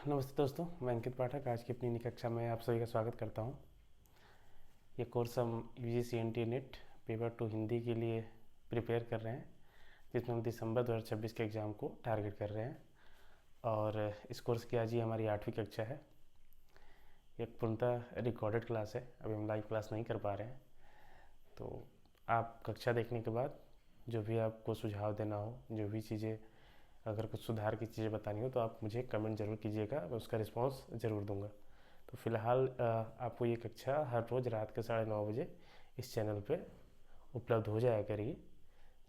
नमस्ते दोस्तों, मैं अंकित पाठक आज की अपनी नई कक्षा में आप सभी का स्वागत करता हूं। ये कोर्स हम UGC नेट पेपर 2 हिंदी के लिए प्रिपेयर कर रहे हैं, जिसमें हम दिसंबर 2026 के एग्ज़ाम को टारगेट कर रहे हैं। और इस कोर्स की आज ही हमारी 8वीं कक्षा है। ये पूर्णतः रिकॉर्डेड क्लास है, अभी हम लाइव क्लास नहीं कर पा रहे हैं। तो आप कक्षा देखने के बाद जो भी आपको सुझाव देना हो, जो भी चीज़ें, अगर कुछ सुधार की चीज़ें बतानी हो तो आप मुझे कमेंट ज़रूर कीजिएगा, मैं उसका रिस्पांस ज़रूर दूंगा। तो फिलहाल आपको ये कक्षा हर रोज़ रात के 9:30 बजे इस चैनल पे उपलब्ध हो जाया करेगी।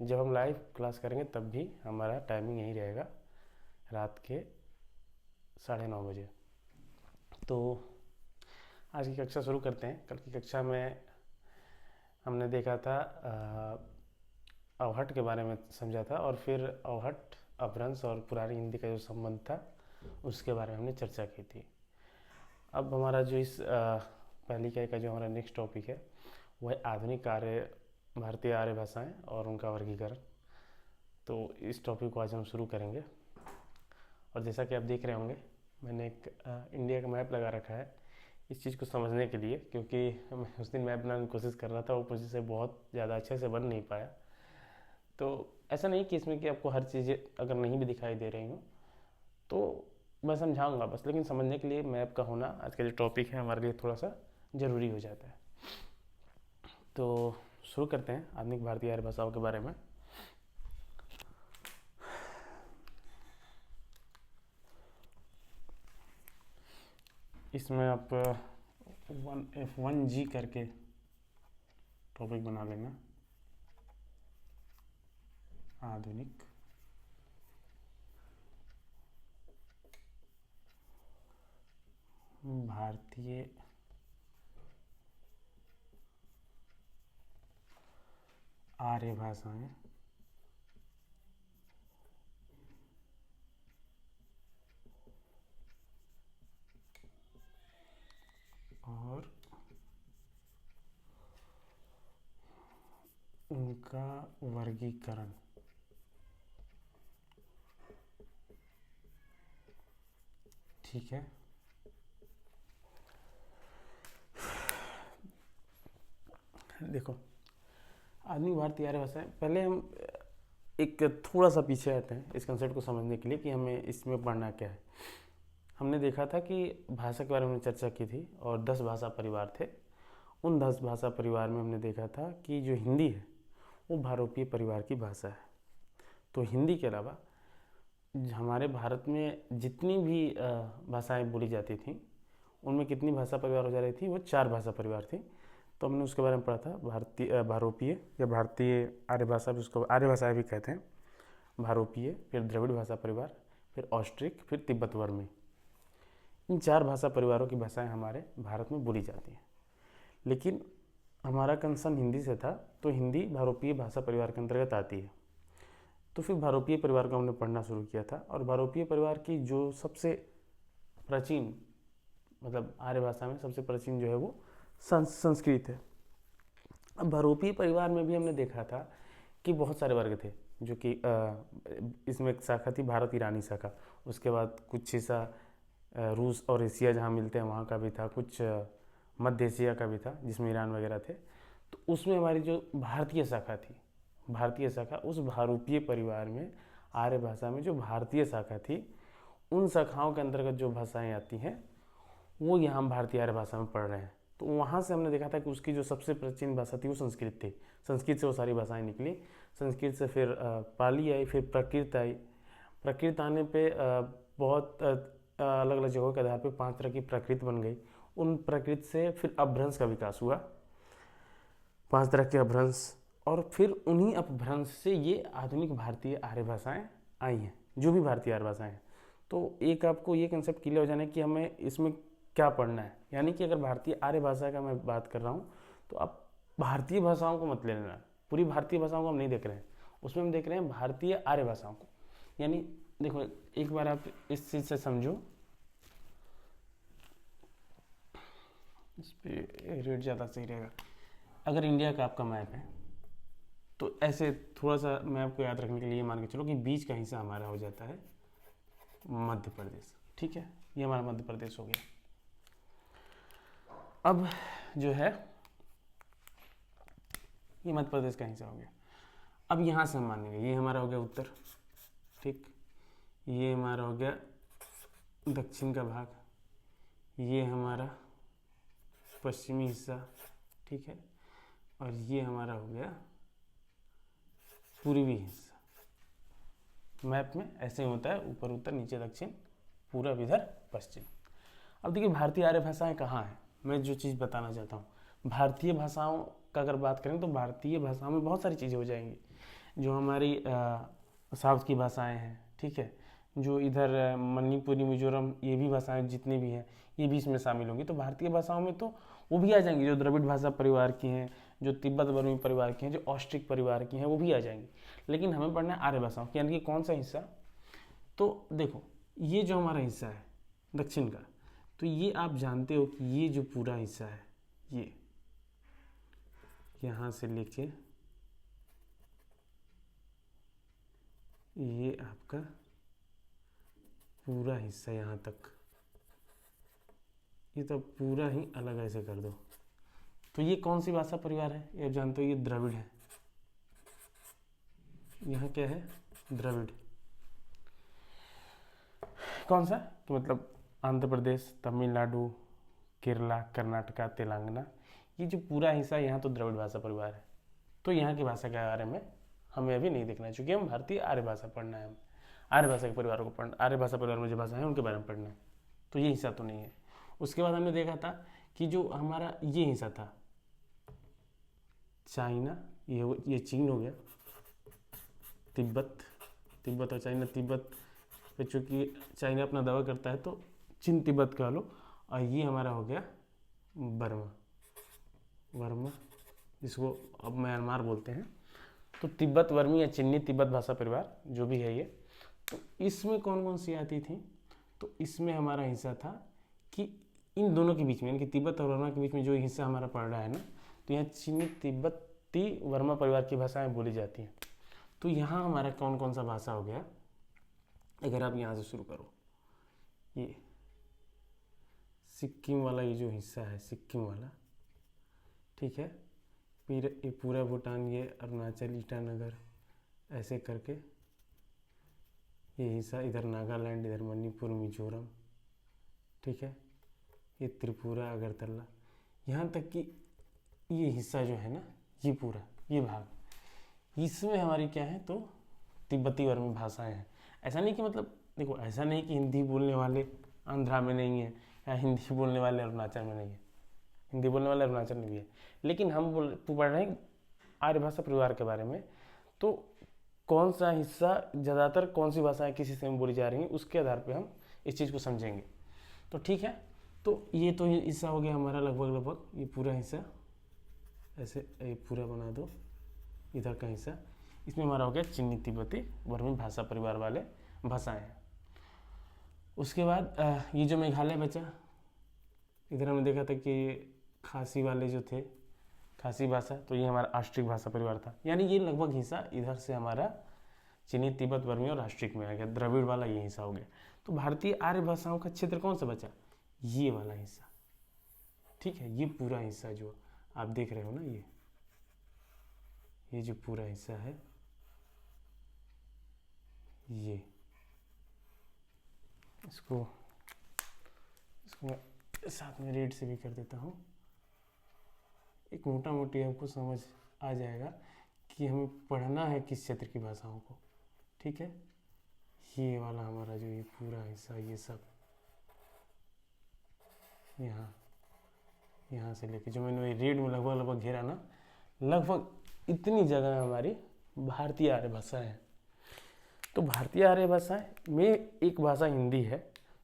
जब हम लाइव क्लास करेंगे तब भी हमारा टाइमिंग यही रहेगा, रात के 9:30 बजे। तो आज की कक्षा शुरू करते हैं। कल की कक्षा में हमने देखा था अवहट के बारे में समझा था, और फिर अवहट, अपभ्रंश और पुरानी हिंदी का जो संबंध था उसके बारे में हमने चर्चा की थी। अब हमारा जो इस पहली इकाई का जो हमारा नेक्स्ट टॉपिक है वो है आधुनिक भारतीय आर्य भाषाएं और उनका वर्गीकरण। तो इस टॉपिक को आज हम शुरू करेंगे। और जैसा कि आप देख रहे होंगे, मैंने एक इंडिया का मैप लगा रखा है इस चीज़ को समझने के लिए, क्योंकि मैं उस दिन मैप बनाने की कोशिश कर रहा था, वो मुझसे बहुत ज़्यादा अच्छे से बन नहीं पाया। तो ऐसा नहीं कि इसमें कि आपको हर चीज़ें अगर नहीं भी दिखाई दे रही हो तो मैं समझाऊंगा बस, लेकिन समझने के लिए मैप का होना आज का जो टॉपिक है हमारे लिए थोड़ा सा ज़रूरी हो जाता है। तो शुरू करते हैं आधुनिक भारतीय आर्य भाषाओं के बारे में। इसमें आप F1G करके टॉपिक बना लेना, आधुनिक भारतीय आर्य भाषाएं और उनका वर्गीकरण। ठीक है, देखो आधुनिक भारतीय आर्य भाषाएं, पहले हम एक थोड़ा सा पीछे आते हैं इस कंसेप्ट को समझने के लिए कि हमें इसमें पढ़ना क्या है। हमने देखा था कि भाषा के बारे में चर्चा की थी और 10 भाषा परिवार थे। उन 10 भाषा परिवार में हमने देखा था कि जो हिंदी है वो भारोपीय परिवार की भाषा है। तो हिंदी के अलावा हमारे भारत में जितनी भी भाषाएं बोली जाती थी उनमें कितनी भाषा परिवार हो जा रही थी, वो 4 भाषा परिवार थी। तो हमने उसके बारे में पढ़ा था, भारोपीय या भारतीय आर्य भाषा भी, उसको आर्य भाषाएं भी कहते हैं। भारोपीय, फिर द्रविड़ भाषा परिवार, फिर ऑस्ट्रिक, फिर तिब्बत वर्मी। इन 4 भाषा परिवारों की भाषाएं हमारे भारत में बोली जाती हैं। लेकिन हमारा कंसर्न हिंदी से था, तो हिंदी भारोपीय भाषा परिवार के अंतर्गत आती है। तो फिर भारोपीय परिवार को हमने पढ़ना शुरू किया था, और भारोपीय परिवार की जो सबसे प्राचीन, मतलब आर्य भाषा में सबसे प्राचीन जो है वो संस्कृत है। अब भारोपीय परिवार में भी हमने देखा था कि बहुत सारे वर्ग थे, जो कि इसमें एक शाखा थी भारत ईरानी शाखा, उसके बाद कुछ हिस्सा रूस और एशिया जहाँ मिलते हैं वहाँ का भी था, कुछ मध्य एशिया का भी था जिसमें ईरान वगैरह थे। तो उसमें हमारी जो भारतीय शाखा थी, भारतीय शाखा, उस भारोपीय परिवार में आर्य भाषा में जो भारतीय शाखा थी, उन शाखाओं के अंतर्गत जो भाषाएं आती हैं वो यहाँ हम भारतीय आर्य भाषा में पढ़ रहे हैं। तो वहाँ से हमने देखा था कि उसकी जो सबसे प्राचीन भाषा थी वो संस्कृत थी। संस्कृत से वो सारी भाषाएं निकली। संस्कृत से फिर पाली आई, फिर प्राकृत आई। प्राकृत आने पे बहुत अलग अलग जगहों के आधार पे 5 तरह की प्राकृत बन गई। उन प्राकृत से फिर अपभ्रंश का विकास हुआ, 5 तरह के अपभ्रंश, और फिर उन्हीं अपभ्रंश से ये आधुनिक भारतीय आर्य भाषाएं आई हैं, जो भी भारतीय आर्य भाषाएं हैं। तो एक आपको ये कंसेप्ट क्लियर हो जाना है कि हमें इसमें क्या पढ़ना है। यानी कि अगर भारतीय आर्य भाषा का मैं बात कर रहा हूँ तो आप भारतीय भाषाओं को मत ले लेना, पूरी भारतीय भाषाओं को हम नहीं देख रहे हैं, उसमें हम देख रहे हैं भारतीय आर्य भाषाओं को। यानी देखो, एक बार आप इस चीज़ से समझो, इस पर रेट ज़्यादा सही रहेगा। अगर इंडिया का आपका मैप है तो ऐसे थोड़ा सा मैप को याद रखने के लिए मान के चलो कि बीच का हिस्सा हमारा हो जाता है मध्य प्रदेश। ठीक है, ये हमारा मध्य प्रदेश हो गया। अब जो है ये मध्य प्रदेश का हिस्सा हो गया। अब यहाँ से हम मानेंगे ये हमारा हो गया उत्तर, ठीक, ये हमारा हो गया दक्षिण का भाग, ये हमारा पश्चिमी हिस्सा, ठीक है, और ये हमारा हो गया पूर्वी हिस्सा। मैप में ऐसे ही होता है, ऊपर उत्तर, नीचे दक्षिण, पूरब इधर पश्चिम। अब देखिए भारतीय आर्य भाषाएं कहाँ हैं, मैं जो चीज़ बताना चाहता हूँ, भारतीय भाषाओं का अगर बात करें तो भारतीय भाषाओं में बहुत सारी चीज़ें हो जाएंगी। जो हमारी साउथ की भाषाएं हैं, ठीक है, जो इधर मणिपुरी, मिजोरम, ये भी भाषाएं जितनी भी हैं ये भी इसमें शामिल होंगी। तो भारतीय भाषाओं में तो वो भी आ जाएंगी, जो द्रविड़ भाषा परिवार की हैं, जो तिब्बत वर्मी परिवार की हैं, जो ऑस्ट्रिक परिवार की हैं, वो भी आ जाएंगी। लेकिन हमें पढ़ना है आर्य भाषाओं की, यानी कि कौन सा हिस्सा। तो देखो ये जो हमारा हिस्सा है दक्षिण का, तो ये आप जानते हो कि ये जो पूरा हिस्सा है, ये यहाँ से लेके ये आपका पूरा हिस्सा यहाँ तक, ये तो पूरा ही अलग ऐसे कर दो। तो ये कौन सी भाषा परिवार है, ये आप जानते हो, ये द्रविड़ है। यहाँ क्या है, द्रविड़। कौन सा, तो मतलब आंध्र प्रदेश, तमिलनाडु, केरला, कर्नाटका, तेलंगाना, ये जो पूरा हिस्सा यहाँ तो द्रविड़ भाषा परिवार है। तो यहाँ की भाषा के बारे में हमें अभी नहीं देखना है, चूँकि हम भारतीय आर्य भाषा पढ़ना है, हम आर्य भाषा के परिवारों को पढ़ना, आर्य भाषा परिवार में जो भाषा है उनके बारे में पढ़ना है। तो ये हिस्सा तो नहीं है। उसके बाद हमने देखा था कि जो हमारा ये हिस्सा था चाइना, ये चीन हो गया, तिब्बत और चाइना, तिब्बत पे चूँकि चाइना अपना दावा करता है तो चीन तिब्बत कह लो, और ये हमारा हो गया वर्मा, जिसको अब म्यांमार बोलते हैं। तो तिब्बत वर्मी या चीनी तिब्बत भाषा परिवार जो भी है ये, तो इसमें कौन कौन सी आती थी, तो इसमें हमारा हिस्सा था कि इन दोनों के बीच में, यानी कि तिब्बत और वर्मा के बीच में जो हिस्सा हमारा पड़ रहा है ना, तो यहाँ चीनी तिब्बती वर्मा परिवार की भाषाएं बोली जाती हैं। तो यहाँ हमारा कौन कौन सा भाषा हो गया, अगर आप यहाँ से शुरू करो, ये सिक्किम वाला, ये जो हिस्सा है सिक्किम वाला, ठीक है, फिर ये पूरा भूटान, ये अरुणाचल, ईटानगर, ऐसे करके ये हिस्सा, इधर नागालैंड, इधर मणिपुर, मिजोरम, ठीक है, ये त्रिपुरा, अगरतला, यहाँ तक कि ये हिस्सा जो है ना, ये पूरा ये भाग, इसमें हमारी क्या है, तो तिब्बती वर्मी भाषाएं हैं। ऐसा नहीं कि मतलब देखो, ऐसा नहीं कि हिंदी बोलने वाले आंध्रा में नहीं है, या हिंदी बोलने वाले अरुणाचल में नहीं है, हिंदी बोलने वाले अरुणाचल में भी है, लेकिन हम पढ़ रहे हैं आर्य भाषा परिवार के बारे में। तो कौन सा हिस्सा ज़्यादातर कौन सी भाषाएं किस हिस्से में बोली जा रही हैं, उसके आधार पे हम इस चीज़ को समझेंगे। तो ठीक है, तो ये तो हिस्सा हो गया हमारा लगभग ये पूरा हिस्सा, ऐसे ये पूरा बना दो, इधर का हिस्सा, इसमें हमारा हो गया चीनी तिब्बती वर्मी भाषा परिवार वाले भाषाएं हैं। उसके बाद ये जो मेघालय बचा, इधर हमने देखा था कि खासी वाले जो थे, खासी भाषा, तो ये हमारा ऑस्ट्रिक भाषा परिवार था। यानी ये लगभग हिस्सा इधर से हमारा चीनी तिब्बत वर्मी और ऑस्ट्रिक में आ गया, द्रविड़ वाला ये हिस्सा हो गया। तो भारतीय आर्य भाषाओं का क्षेत्र कौन सा बचा, ये वाला हिस्सा, ठीक है, ये पूरा हिस्सा जो आप देख रहे हो ना, ये जो पूरा हिस्सा है, ये इसको मैं साथ में रेड से भी कर देता हूँ, एक मोटा मोटी आपको समझ आ जाएगा कि हमें पढ़ना है किस क्षेत्र की भाषाओं को, ठीक है। ये वाला हमारा जो ये पूरा हिस्सा, ये सब यहाँ से लेके जो मैंने रेड में लगभग घेरा ना, लगभग इतनी जगह हमारी भारतीय आर्य भाषा है। तो भारतीय आर्य भाषाएं में एक भाषा हिंदी है,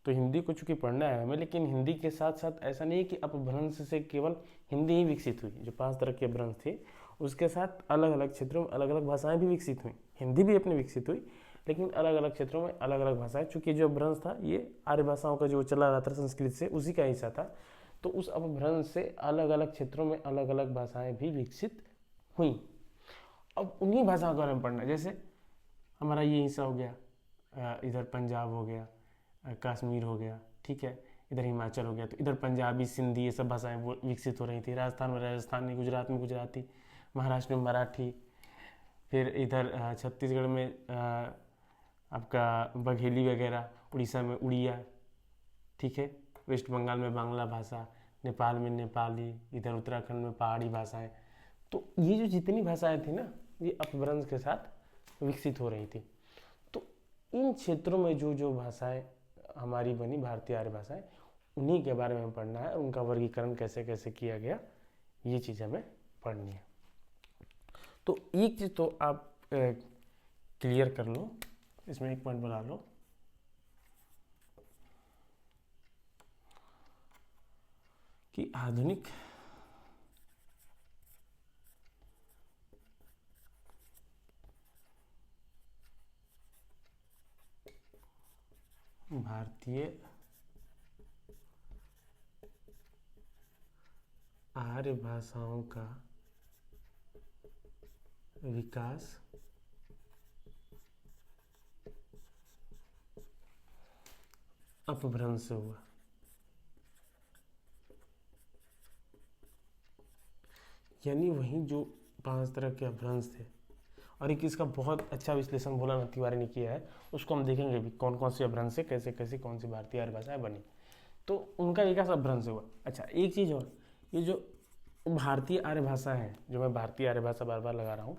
तो हिंदी को चूँकि पढ़ना है हमें, लेकिन हिंदी के साथ साथ ऐसा नहीं है कि अपभ्रंश से केवल हिंदी ही विकसित हुई। जो 5 तरह के अपभ्रंश थे उसके साथ अलग अलग क्षेत्रों में अलग अलग भाषाएं भी विकसित हुई। हिंदी भी अपनी विकसित हुई, लेकिन अलग अलग क्षेत्रों में अलग अलग भाषाएं, चूँकि जो अपभ्रंश था ये आर्य भाषाओं का जो चला रहा था संस्कृत से, उसी का हिस्सा था। तो उस अपभ्रंश से अलग अलग क्षेत्रों में अलग अलग भाषाएं भी विकसित हुई। अब उन्हीं भाषाओं के बारे में पढ़ना है। जैसे हमारा ये हिस्सा हो गया, इधर पंजाब हो गया, कश्मीर हो गया, ठीक है, इधर हिमाचल हो गया, तो इधर पंजाबी, सिंधी, ये सब भाषाएं वो विकसित हो रही थी। राजस्थान में राजस्थानी, गुजरात में गुजराती, महाराष्ट्र में मराठी, फिर इधर छत्तीसगढ़ में आपका बघेली वगैरह, उड़ीसा में उड़िया, ठीक है, वेस्ट बंगाल में बांग्ला भाषा, नेपाल में नेपाली, इधर उत्तराखंड में पहाड़ी भाषाएं। तो ये जो जितनी भाषाएं थी ना, ये अपभ्रंश के साथ विकसित हो रही थी। तो इन क्षेत्रों में जो जो भाषाएं हमारी बनी, भारतीय आर्य भाषाएं, उन्हीं के बारे में पढ़ना है, उनका वर्गीकरण कैसे कैसे किया गया, ये चीज़ हमें पढ़नी है। तो एक चीज़ तो आप क्लियर कर लो, इसमें एक पॉइंट बना लो कि आधुनिक भारतीय आर्य भाषाओं का विकास अपभ्रंश से हुआ। यानी वहीं जो 5 तरह के अपभ्रंश थे, और एक इसका बहुत अच्छा विश्लेषण भोलानाथ तिवारी ने किया है, उसको हम देखेंगे भी कौन कौन से अपभ्रंश से कैसे कैसे कौन सी भारतीय आर्य भाषाएं बनी, तो उनका विकास अपभ्रंश से हुआ। अच्छा, एक चीज़ और, ये जो भारतीय आर्य भाषा है, जो मैं भारतीय आर्य भाषा बार बार लगा रहा हूँ,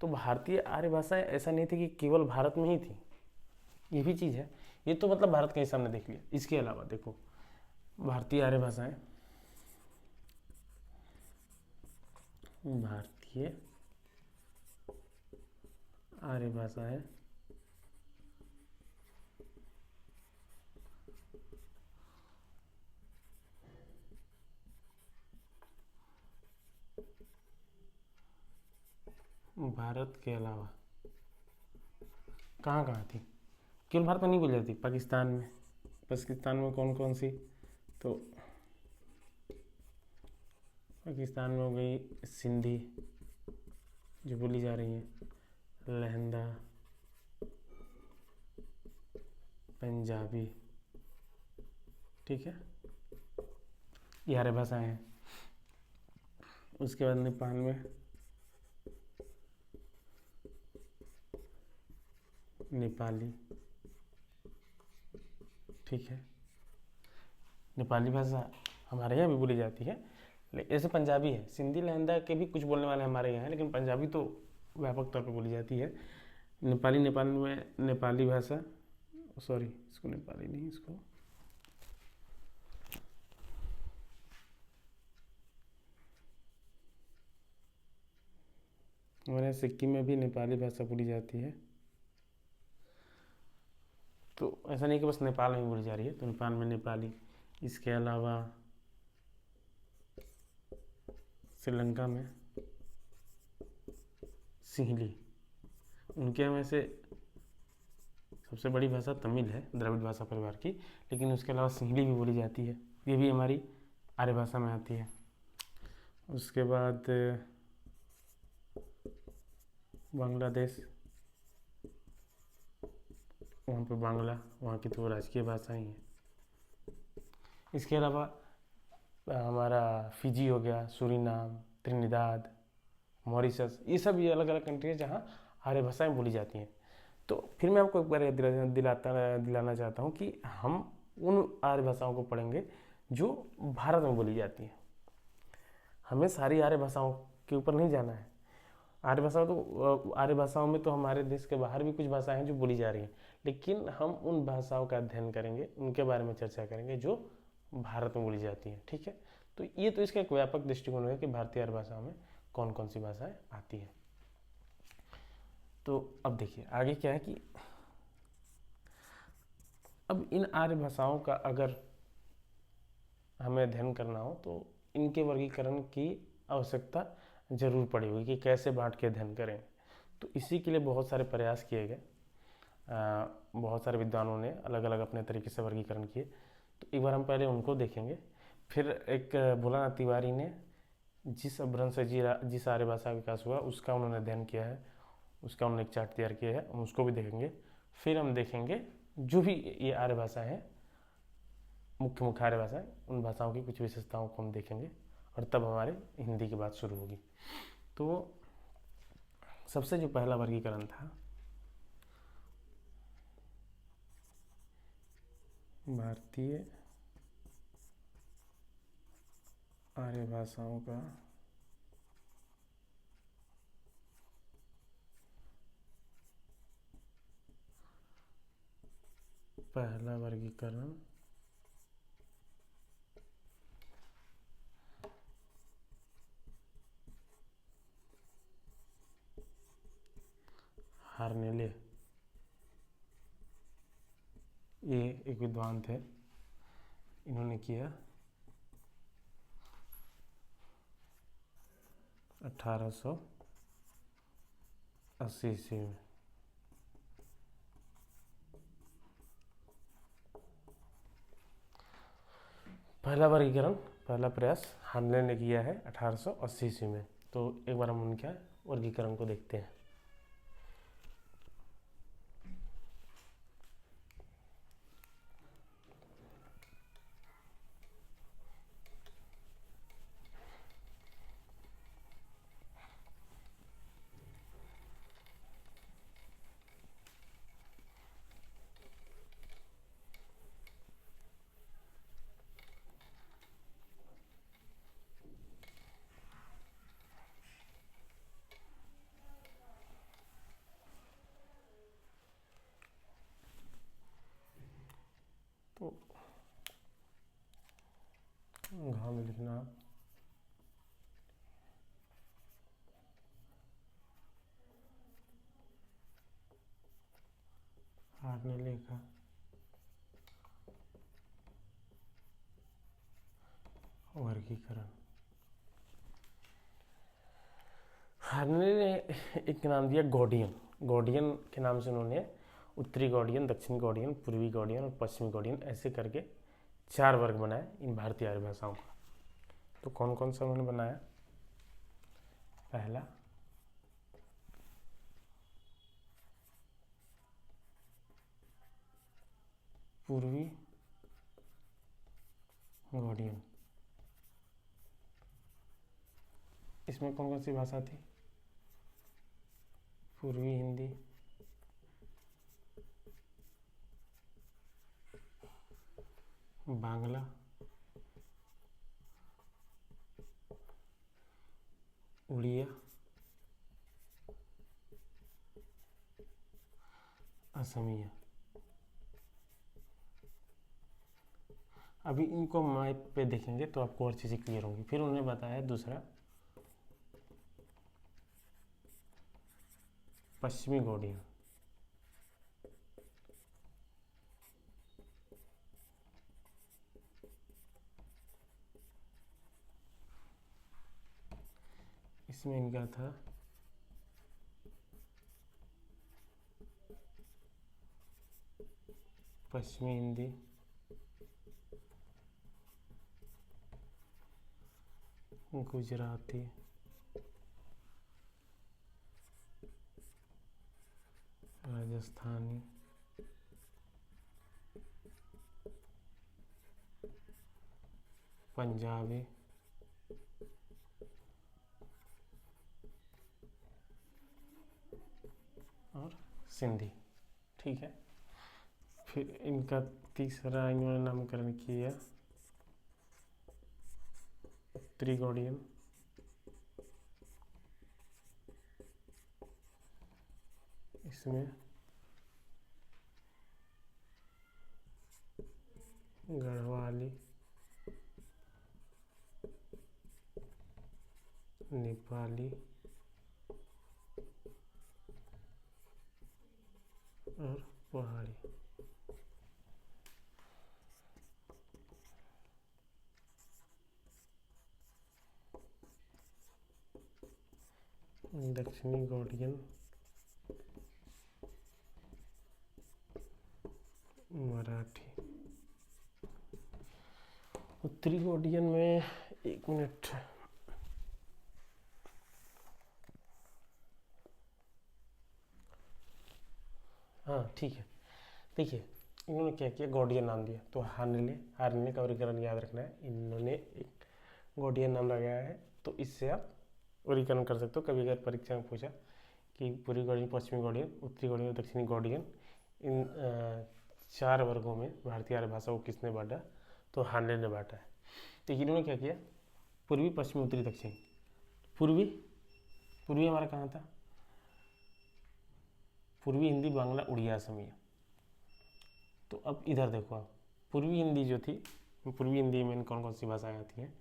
तो भारतीय आर्य भाषाएं ऐसा नहीं थी कि केवल भारत में ही थी, ये भी चीज़ है। ये तो मतलब भारत के सामने देख लिया, इसके अलावा देखो भारतीय आर्य भाषाएं, भारतीय आर्य भाषाएं भारत के अलावा कहाँ कहाँ थी? केवल भारत में नहीं बोली जाती, पाकिस्तान में, पाकिस्तान में कौन कौन सी, तो पाकिस्तान में हो गई सिंधी जो बोली जा रही है, लहंदा, पंजाबी, ठीक है, ये आर्य भाषाएं हैं। उसके बाद नेपाल में नेपाली, ठीक है, नेपाली भाषा हमारे यहाँ भी बोली जाती है, ऐसे पंजाबी है, सिंधी लहंदा के भी कुछ बोलने वाले हमारे यहाँ हैं, लेकिन पंजाबी तो व्यापक तौर पर बोली जाती है। नेपाली, नेपाल में नेपाली भाषा, सॉरी इसको नेपाली नहीं, इसको हमारे यहाँ सिक्किम में भी नेपाली भाषा बोली जाती है। तो ऐसा नहीं कि बस नेपाल में बोली जा रही है, तो नेपाल में नेपाली, इसके अलावा श्रीलंका में सिंहली, उनके में से सबसे बड़ी भाषा तमिल है, द्रविड़ भाषा परिवार की, लेकिन उसके अलावा सिंहली भी बोली जाती है, ये भी हमारी आर्य भाषा में आती है। उसके बाद बांग्लादेश, वहाँ पे बांग्ला, वहाँ की तो राजकीय भाषा ही है। इसके अलावा हमारा फिजी हो गया, सुरीनाम, त्रिनिदाद, मॉरिशस, ये सब ये अलग अलग कंट्री है जहाँ आर्य भाषाएं बोली जाती हैं। तो फिर मैं आपको एक बार दिलाना चाहता हूँ कि हम उन आर्य भाषाओं को पढ़ेंगे जो भारत में बोली जाती हैं। हमें सारी आर्य भाषाओं के ऊपर नहीं जाना है। आर्य भाषाओं में तो हमारे देश के बाहर भी कुछ भाषाएं हैं जो बोली जा रही हैं, लेकिन हम उन भाषाओं का अध्ययन करेंगे, उनके बारे में चर्चा करेंगे जो भारत में बोली जाती हैं, ठीक है। तो ये तो इसका एक व्यापक दृष्टिकोण है कि भारतीय आर्य भाषाओं में कौन कौन सी भाषाएं आती हैं। तो अब देखिए आगे क्या है कि अब इन आर्य भाषाओं का अगर हमें अध्ययन करना हो तो इनके वर्गीकरण की आवश्यकता जरूर पड़ेगी कि कैसे बांट के अध्ययन करें। तो इसी के लिए बहुत सारे प्रयास किए गए, बहुत सारे विद्वानों ने अलग अलग अपने तरीके से वर्गीकरण किए। तो एक बार हम पहले उनको देखेंगे, फिर एक भोलानाथ तिवारी ने जिस अपभ्रंश से जिस आर्य भाषा का विकास हुआ उसका उन्होंने अध्ययन किया है, उसका उन्होंने एक चार्ट तैयार किया है, हम उसको भी देखेंगे। फिर हम देखेंगे जो भी ये आर्य भाषा है, मुख्य मुख्य आर्य भाषा, उन भाषाओं की कुछ विशेषताओं को हम देखेंगे और तब हमारे हिंदी की बात शुरू होगी। तो सबसे जो पहला वर्गीकरण था भारतीय आर्य भाषाओं का पहला वर्गीकरण हार्नेले, ये एक विद्वान थे, इन्होंने किया 1880 ईस्वी में। पहला वर्गीकरण, पहला प्रयास हार्नेले ने किया है 1880 ईस्वी में। तो एक बार हम उनके वर्गीकरण को देखते हैं। तो घाव में लिखना हार्नेले का वर्गीकरण। हार्नेले ने एक नाम दिया गौडियन। गौडियन के नाम से उन्होंने उत्तरी गौडियन, दक्षिणी गौडियन, पूर्वी गौडियन और पश्चिमी गौडियन ऐसे करके 4 वर्ग बनाए इन भारतीय आर्य भाषाओं का। तो कौन कौन सा उन्होंने बनाया? पहला पूर्वी गौडियन, इसमें कौन कौन सी भाषा थी? पूर्वी हिंदी, बांग्ला, उड़िया, असमिया। अभी इनको मैप पे देखेंगे तो आपको और चीज़ें क्लियर होंगी। फिर उन्होंने बताया दूसरा पश्चिमी गौड़ियन। इसमें इनका था पश्चिमी हिंदी, गुजराती, राजस्थानी, पंजाबी, और सिंधी। ठीक है। फिर इनका तीसरा इन्होंने नामकरण किया उत्तरी गौड़ियन। इसमें गढ़वाली, नेपाली और पहाड़ी। दक्षिणी गौड़ियन, मराठी। उत्तरी गौड़ियन में 1 मिनट, हाँ ठीक है। देखिए इन्होंने क्या किया, गॉडियन नाम दिया। तो हार्नेले का वर्गीकरण याद रखना है, इन्होंने एक गॉडियन नाम लगाया है। तो इससे आप वर्गीकरण कर सकते हो। कभी अगर परीक्षा में पूछा कि पूर्वी गॉडियन, पश्चिमी गॉडियन, उत्तरी गॉडियन और दक्षिणी गॉडियन, इन 4 वर्गों में भारतीय आर्य भाषा को किसने बांटा, तो हार्नेल ने बांटा है। तो इन्होंने क्या किया, पूर्वी, पश्चिमी, उत्तरी, दक्षिण। पूर्वी पूर्वी हमारा कहाँ था, पूर्वी हिंदी, बांग्ला, उड़िया, असमिया। तो अब इधर देखो आप, पूर्वी हिंदी जो थी, पूर्वी हिंदी में कौन कौन सी भाषाएं आती हैं,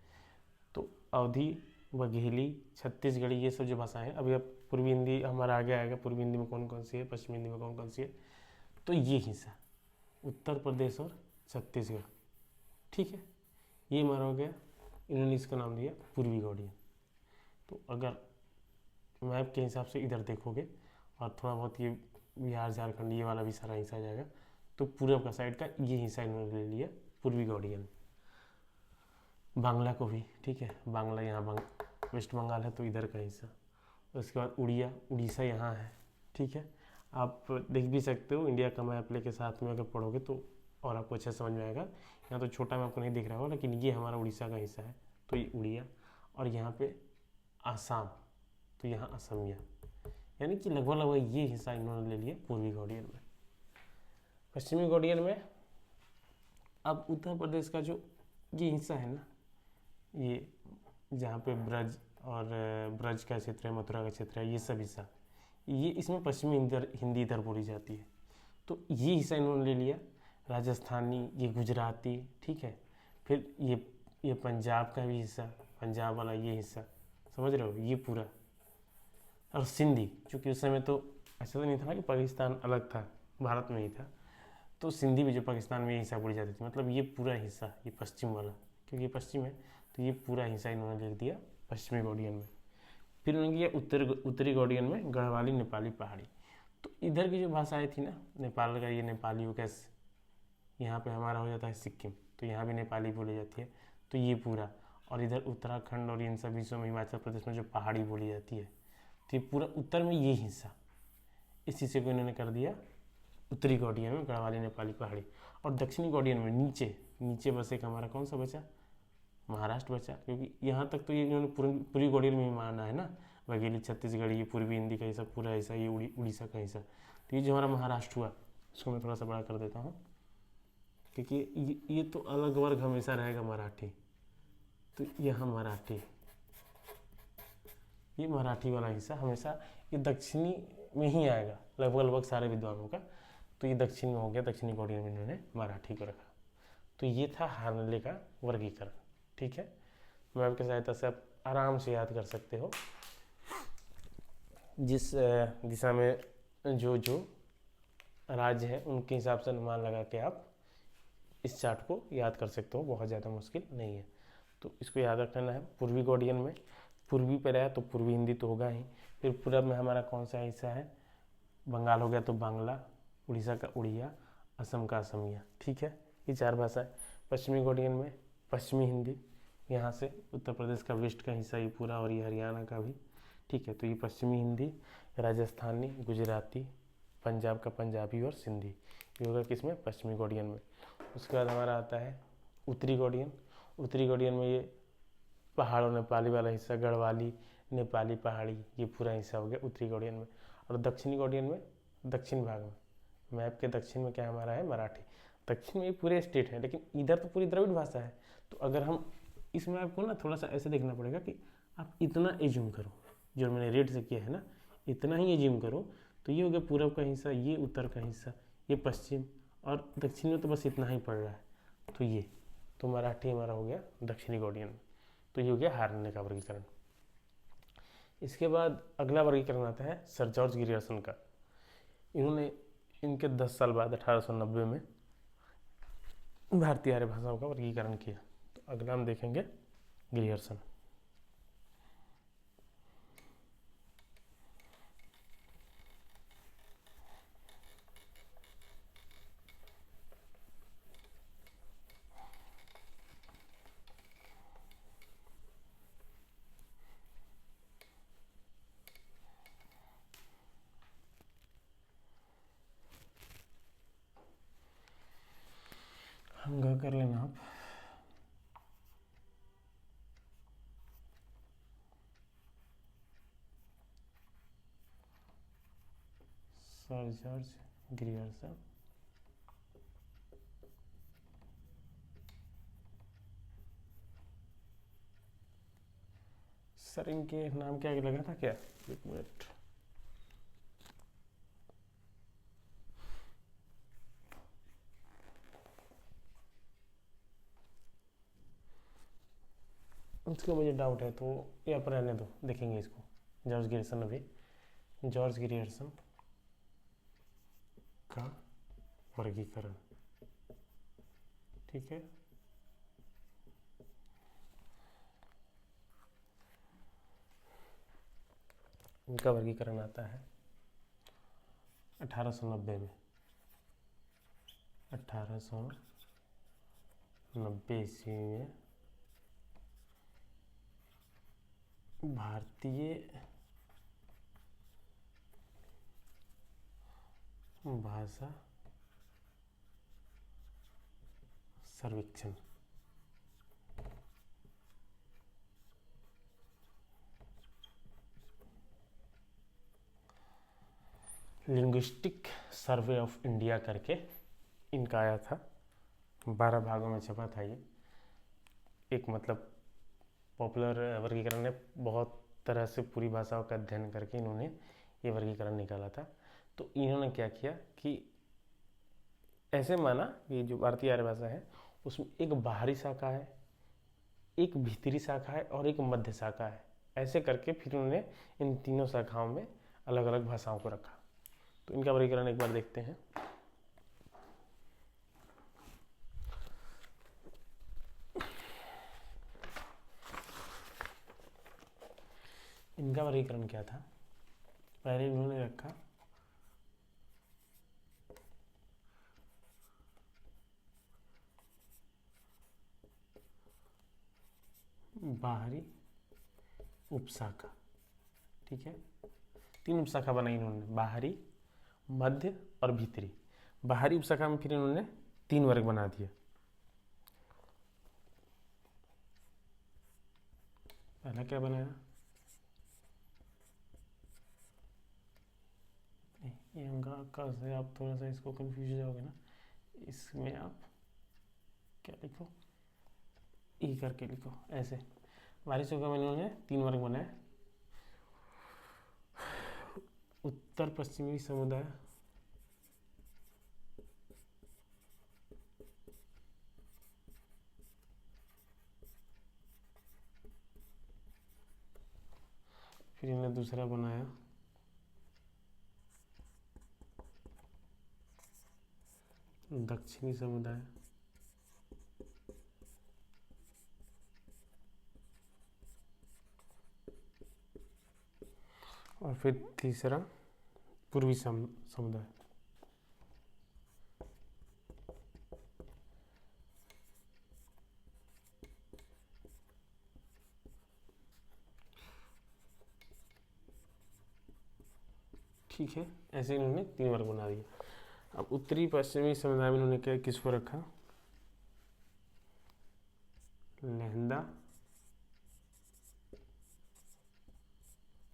तो अवधी, बघेली, छत्तीसगढ़ी, ये सब जो भाषाएं हैं। अभी अब पूर्वी हिंदी हमारा आगे आएगा, पूर्वी हिंदी में कौन कौन सी है, पश्चिमी हिंदी में कौन कौन सी है। तो ये हिस्सा उत्तर प्रदेश और छत्तीसगढ़, ठीक है, ये हमारा हो गया। इन्होंने इसका नाम दिया पूर्वी गौड़ियन। तो अगर मैप के हिसाब से इधर देखोगे और थोड़ा बहुत ये बिहार, झारखंड, ये वाला भी सारा हिस्सा आ जाएगा। तो पूरब का साइड का ये हिस्सा इन्होंने ले लिया पूर्वी गौड़ियन। बांग्ला को भी, ठीक है, बांग्ला यहाँ वेस्ट बंगाल है तो इधर का हिस्सा। उसके बाद उड़ीसा यहाँ है, ठीक है। आप देख भी सकते हो, इंडिया का मैप लेके साथ में अगर पढ़ोगे तो और आपको अच्छा समझ में आएगा। यहाँ तो छोटा मैप को नहीं दिख रहा होगा, लेकिन ये हमारा उड़ीसा का हिस्सा है, तो ये उड़िया। और यहाँ पे आसाम, तो यहाँ असमिया, यानी कि लगभग लगभग ये हिस्सा इन्होंने ले लिया पूर्वी गौड़ियन में। पश्चिमी गौड़ियन में अब उत्तर प्रदेश का जो ये हिस्सा है ना, ये जहाँ पे ब्रज का क्षेत्र है, मथुरा का क्षेत्र है, ये सब हिस्सा, ये इसमें पश्चिमी हिंदी इधर बोली जाती है। तो ये हिस्सा इन्होंने ले लिया। राजस्थानी, ये गुजराती, ठीक है। फिर ये पंजाब का भी हिस्सा, पंजाब वाला ये हिस्सा, समझ रहे हो, ये पूरा। और सिंधी, क्योंकि उस समय तो ऐसा तो नहीं था कि पाकिस्तान अलग था, भारत में ही था, तो सिंधी भी जो पाकिस्तान में ये हिस्सा बोली जाती थी। मतलब ये पूरा हिस्सा, ये पश्चिम वाला, क्योंकि ये पश्चिम है, तो ये पूरा हिस्सा इन्होंने लिख दिया पश्चिमी गौड़ियन में। फिर उन्होंने किया उत्तरी गौड़ियन में गढ़वाली, नेपाली, पहाड़ी। तो इधर की जो भाषाएं थी ना, नेपाल का ये नेपाली हो, कैसे यहाँ पे हमारा हो जाता है सिक्किम, तो यहाँ भी नेपाली बोली जाती है, तो ये पूरा। और इधर उत्तराखंड और इन सब हिस्सों में, हिमाचल प्रदेश में जो पहाड़ी बोली जाती है, तो ये पूरा उत्तर में ये हिस्सा, इस हिस्से को इन्होंने कर दिया उत्तरी गौड़ियन में गढ़वाली, नेपाली, पहाड़ी। और दक्षिणी गौड़ियन में नीचे बस एक हमारा कौन सा बचा, महाराष्ट्र बचा, क्योंकि यहाँ तक तो ये इन्होंने पूरी गौड़ियन में माना है ना, बघेली, छत्तीसगढ़, ये पूर्वी हिंदी का हिस्सा, पूरा हिस्सा, ये उड़ीसा का हिस्सा। तो ये जो हमारा महाराष्ट्र हुआ, इसको मैं थोड़ा सा बड़ा कर देता हूँ, क्योंकि ये तो अलग वर्ग हमेशा रहेगा मराठी। तो यहाँ मराठी, ये मराठी वाला हिस्सा हमेशा ये दक्षिणी में ही आएगा लगभग सारे विद्वानों का। तो ये दक्षिण में हो गया, दक्षिणी गौड़ियन में इन्होंने मराठी को रखा। तो ये था हार्नेले का वर्गीकरण, ठीक है। मैप की सहायता से आप आराम से याद कर सकते हो, जिस दिशा में जो राज्य है उनके हिसाब से अनुमान लगा के आप इस चार्ट को याद कर सकते हो, बहुत ज़्यादा मुश्किल नहीं है। तो इसको याद रखना है। पूर्वी गौड़ियन में पूर्वी पर आया तो पूर्वी हिंदी तो होगा ही। फिर पूरब में हमारा कौन सा हिस्सा है, बंगाल हो गया तो बांग्ला, उड़ीसा का उड़िया, असम का असमिया, ठीक है, ये 4 भाषा है। पश्चिमी गौड़ियन में पश्चिमी हिंदी, यहाँ से उत्तर प्रदेश का वेस्ट का हिस्सा ये पूरा, और ये हरियाणा का भी, ठीक है। तो ये पश्चिमी हिंदी, राजस्थानी, गुजराती, पंजाब का पंजाबी और सिंधी, ये होगा किसमें, पश्चिमी गौड़ियन में। उसके बाद हमारा आता है उत्तरी गौड़ियन। उत्तरी गौड़ियन में ये पहाड़ और नेपाली वाला हिस्सा, गढ़वाली, नेपाली, पहाड़ी, ये पूरा हिस्सा हो गया उत्तरी गौड़ियन में। और दक्षिणी गौड़ियन में दक्षिण भाग में, मैप के दक्षिण में क्या हमारा है, मराठी। दक्षिण में ये पूरे स्टेट है, लेकिन इधर तो पूरी द्रविड़ भाषा है। तो अगर हम इस मैप को ना थोड़ा सा ऐसे देखना पड़ेगा कि आप इतना एज्यूम करो, जो मैंने रेड से किया है ना, इतना ही एज्यूम करो। तो ये हो गया पूरब का हिस्सा, ये उत्तर का हिस्सा, ये पश्चिम, और दक्षिण में तो बस इतना ही पड़ रहा है। तो ये तो मराठी हमारा हो गया दक्षिणी गौड़ियन। तो ये हो गया हार्नेले का वर्गीकरण। इसके बाद अगला वर्गीकरण आता है सर जॉर्ज ग्रियर्सन का। इन्होंने इनके 10 साल बाद 1890 में भारतीय आर्य भाषाओं का वर्गीकरण किया। तो अगला हम देखेंगे ग्रियर्सन। ग कर लेना आप। Sir George Grierson. सर इनके नाम क्या लगा था क्या? एक मिनट। उसका मुझे डाउट है तो यहाँ पर रहने दो, देखेंगे इसको। जॉर्ज ग्रियर्सन, अभी जॉर्ज ग्रियर्सन का वर्गीकरण, ठीक है। इनका वर्गीकरण आता है 1890 में। 1890 ईस्वी में भारतीय भाषा सर्वेक्षण, लिंग्विस्टिक सर्वे ऑफ इंडिया करके इनका आया था। 12 भागों में छपा था ये। एक मतलब पॉपुलर वर्गीकरण है, बहुत तरह से पूरी भाषाओं का अध्ययन करके इन्होंने ये वर्गीकरण निकाला था। तो इन्होंने क्या किया कि ऐसे माना कि जो भारतीय आर्य भाषा है उसमें एक बाहरी शाखा है, एक भीतरी शाखा है और एक मध्य शाखा है। ऐसे करके फिर उन्होंने इन तीनों शाखाओं में अलग अलग भाषाओं को रखा। तो इनका वर्गीकरण एक बार देखते हैं। इनका वर्गीकरण क्या था? पहले इन्होंने रखा बाहरी उपशाखा, ठीक है। 3 उपशाखा बनाई इन्होंने, बाहरी, मध्य और भीतरी। बाहरी उपशाखा में फिर इन्होंने 3 वर्ग बना दिए। पहला क्या बनाया? ये अंगा से आप थोड़ा सा इसको कंफ्यूज हो जाओगे ना, इसमें आप क्या लिखो, ई करके लिखो ऐसे। बाहरी उपशाखा में इन्होंने 3 वर्ग बनाए। उत्तर पश्चिमी समुदाय, फिर इन्होंने दूसरा बनाया दक्षिणी समुदाय, और फिर तीसरा पूर्वी समुदाय। ठीक है, ऐसे इन्होंने 3 वर्ग बना दिए। अब उत्तरी पश्चिमी समुदाय में इन्होंने क्या किसको रखा? लहंदा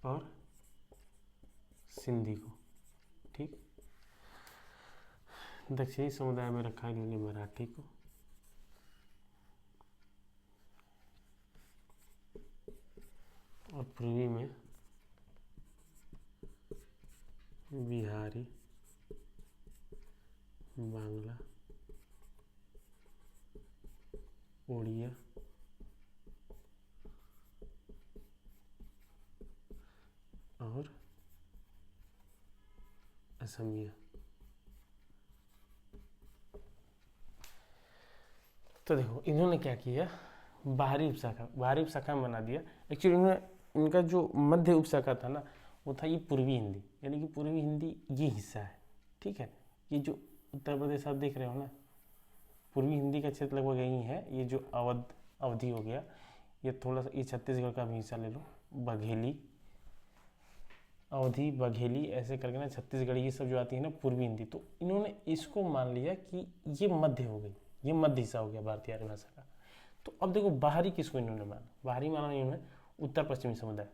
और सिंधी को, ठीक। दक्षिणी समुदाय में रखा इन्होंने मराठी को, और पूर्वी में बिहारी, बांग्ला, उड़िया और असमिया। तो देखो इन्होंने क्या किया, बाहरी उपशाखा में बना दिया। एक्चुअली इन्होंने, इनका जो मध्य उपशाखा था ना, वो था ये पूर्वी हिंदी, यानी कि पूर्वी हिंदी ये हिस्सा है, ठीक है। ये जो उत्तर प्रदेश आप देख रहे हो ना, पूर्वी हिंदी का क्षेत्र लगभग यही है। ये जो अवधि हो गया, ये थोड़ा सा, ये छत्तीसगढ़ का भी हिस्सा ले लो, बघेली, अवधि, बघेली, ऐसे करके ना छत्तीसगढ़, ये सब जो आती है ना पूर्वी हिंदी। तो इन्होंने इसको मान लिया कि ये मध्य हो गई, ये मध्य हिस्सा हो गया भारतीय आर्य भाषा का। तो अब देखो बाहरी किसको इन्होंने माना, बाहरी माना इन्होंने उत्तर पश्चिमी समुदाय,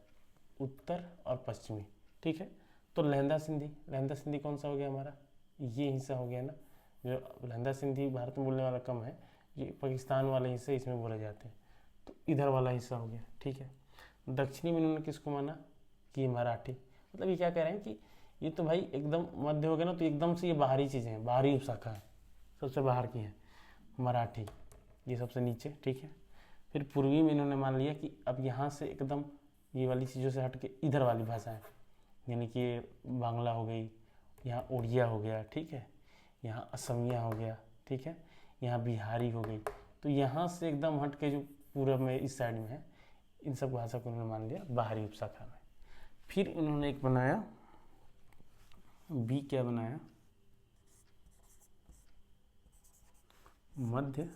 उत्तर और पश्चिमी, ठीक है। तो लहंदा सिंधी, लहंदा सिंधी कौन सा हो गया हमारा, ये हिस्सा हो गया ना, जो लहंदा सिंधी भारत में बोलने वाला कम है, ये पाकिस्तान वाले हिस्से इसमें बोले जाते हैं, तो इधर वाला हिस्सा हो गया, ठीक है। दक्षिणी में इन्होंने किसको माना कि मराठी, मतलब ये क्या कह रहे हैं कि ये तो भाई एकदम मध्य हो गया ना, तो एकदम से ये बाहरी चीज़ें हैं, बाहरी उपशाखा है, सबसे बाहर की है मराठी, ये सबसे नीचे, ठीक है। फिर पूर्वी में इन्होंने मान लिया कि अब यहाँ से एकदम ये वाली चीज़ों से हट के इधर वाली भाषाएं, यानी कि बांग्ला हो गई, यहाँ उड़िया हो गया, ठीक है, यहाँ असमिया हो गया, ठीक है, यहाँ बिहारी हो गई, तो यहाँ से एकदम हट के जो पूरब में इस साइड में है, इन सब भाषा को उन्होंने मान लिया बाहरी उपशाखा में। फिर इन्होंने एक बनाया बी, क्या बनाया, मध्य,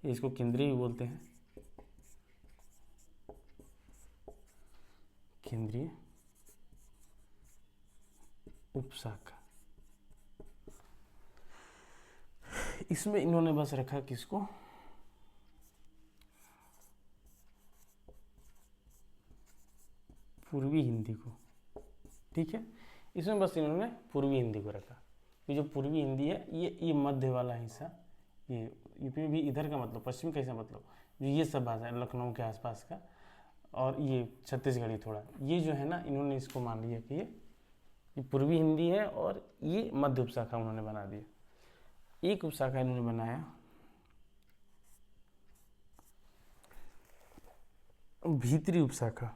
इसको केंद्रीय भी बोलते हैं, केंद्रीय उपशाखा। इसमें इन्होंने बस रखा किसको, पूर्वी हिंदी को, ठीक है। इसमें बस इन्होंने पूर्वी हिंदी को रखा। ये जो पूर्वी हिंदी है ये मध्य वाला हिस्सा, ये यूपी में भी इधर का मतलब, पश्चिम का हिस्सा मतलब जो ये सब भाषा है लखनऊ के आसपास का, और ये छत्तीसगढ़ी थोड़ा, ये जो है ना इन्होंने इसको मान लिया कि ये पूर्वी हिंदी है, और ये मध्य उपशाखा उन्होंने बना दिया। एक उपशाखा इन्होंने बनाया भीतरी उपशाखा,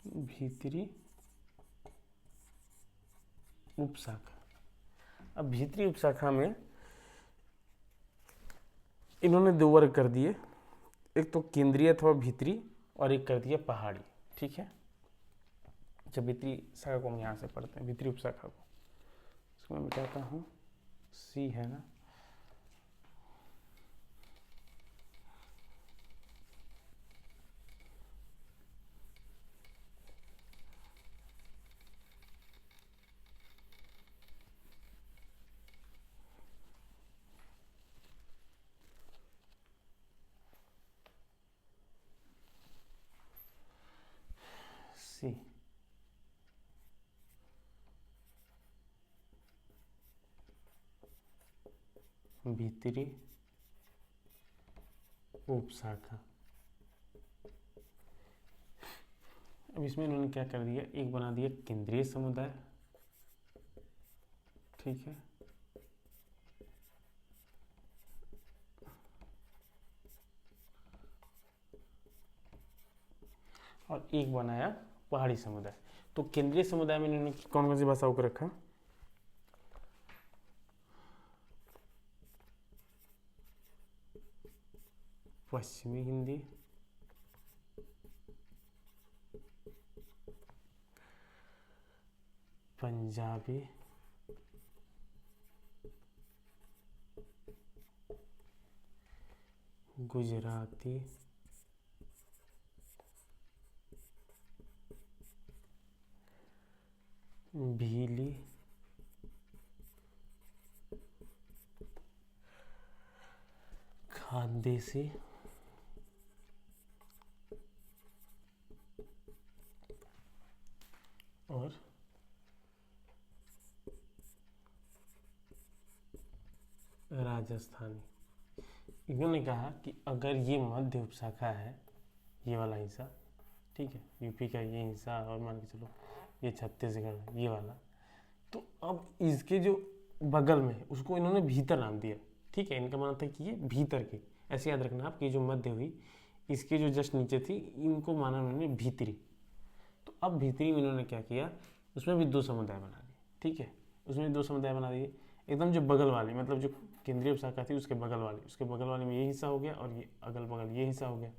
भीतरी उपशाखा। अब भीतरी उपशाखा में इन्होंने दो वर्ग कर दिए, एक तो केंद्रीय अथवा भीतरी, और एक कर दिया पहाड़ी, ठीक है। जब भीतरी शाखा को हम यहाँ से पढ़ते हैं, भीतरी उपशाखा को, इसको मैं बताता हूँ, सी है ना, सी, भीतरी उपशाखा। अब इसमें इन्होंने क्या कर दिया, एक बना दिया केंद्रीय समुदाय, ठीक है, और एक बनाया पहाड़ी समुदाय। तो केंद्रीय समुदाय में इन्होंने कौन कौन सी भाषाओं को रखा, पश्चिमी हिंदी, पंजाबी, गुजराती, भीली, खानदेशी, और राजस्थानी। इन्होंने कहा कि अगर ये मध्य उपशाखा है, ये वाला हिस्सा, ठीक है, यूपी का ये हिस्सा, और मान के चलो ये छत्तीसगढ़ ये वाला, तो अब इसके जो बगल में है उसको इन्होंने भीतर नाम दिया, ठीक है। इनका मानना था कि ये भीतर के, ऐसे याद रखना आप कि जो मध्य हुई इसके जो जस्ट नीचे थी, इनको माना उन्होंने भीतरी। तो अब भीतरी में इन्होंने क्या किया, उसमें भी दो समुदाय बना दिए, ठीक है, उसमें भी दो समुदाय बना दिए। एकदम जो बगल वाले, मतलब जो केंद्रीय उपशाखा थी उसके बगल वाले में ये हिस्सा हो गया, और ये अगल बगल ये हिस्सा हो गया।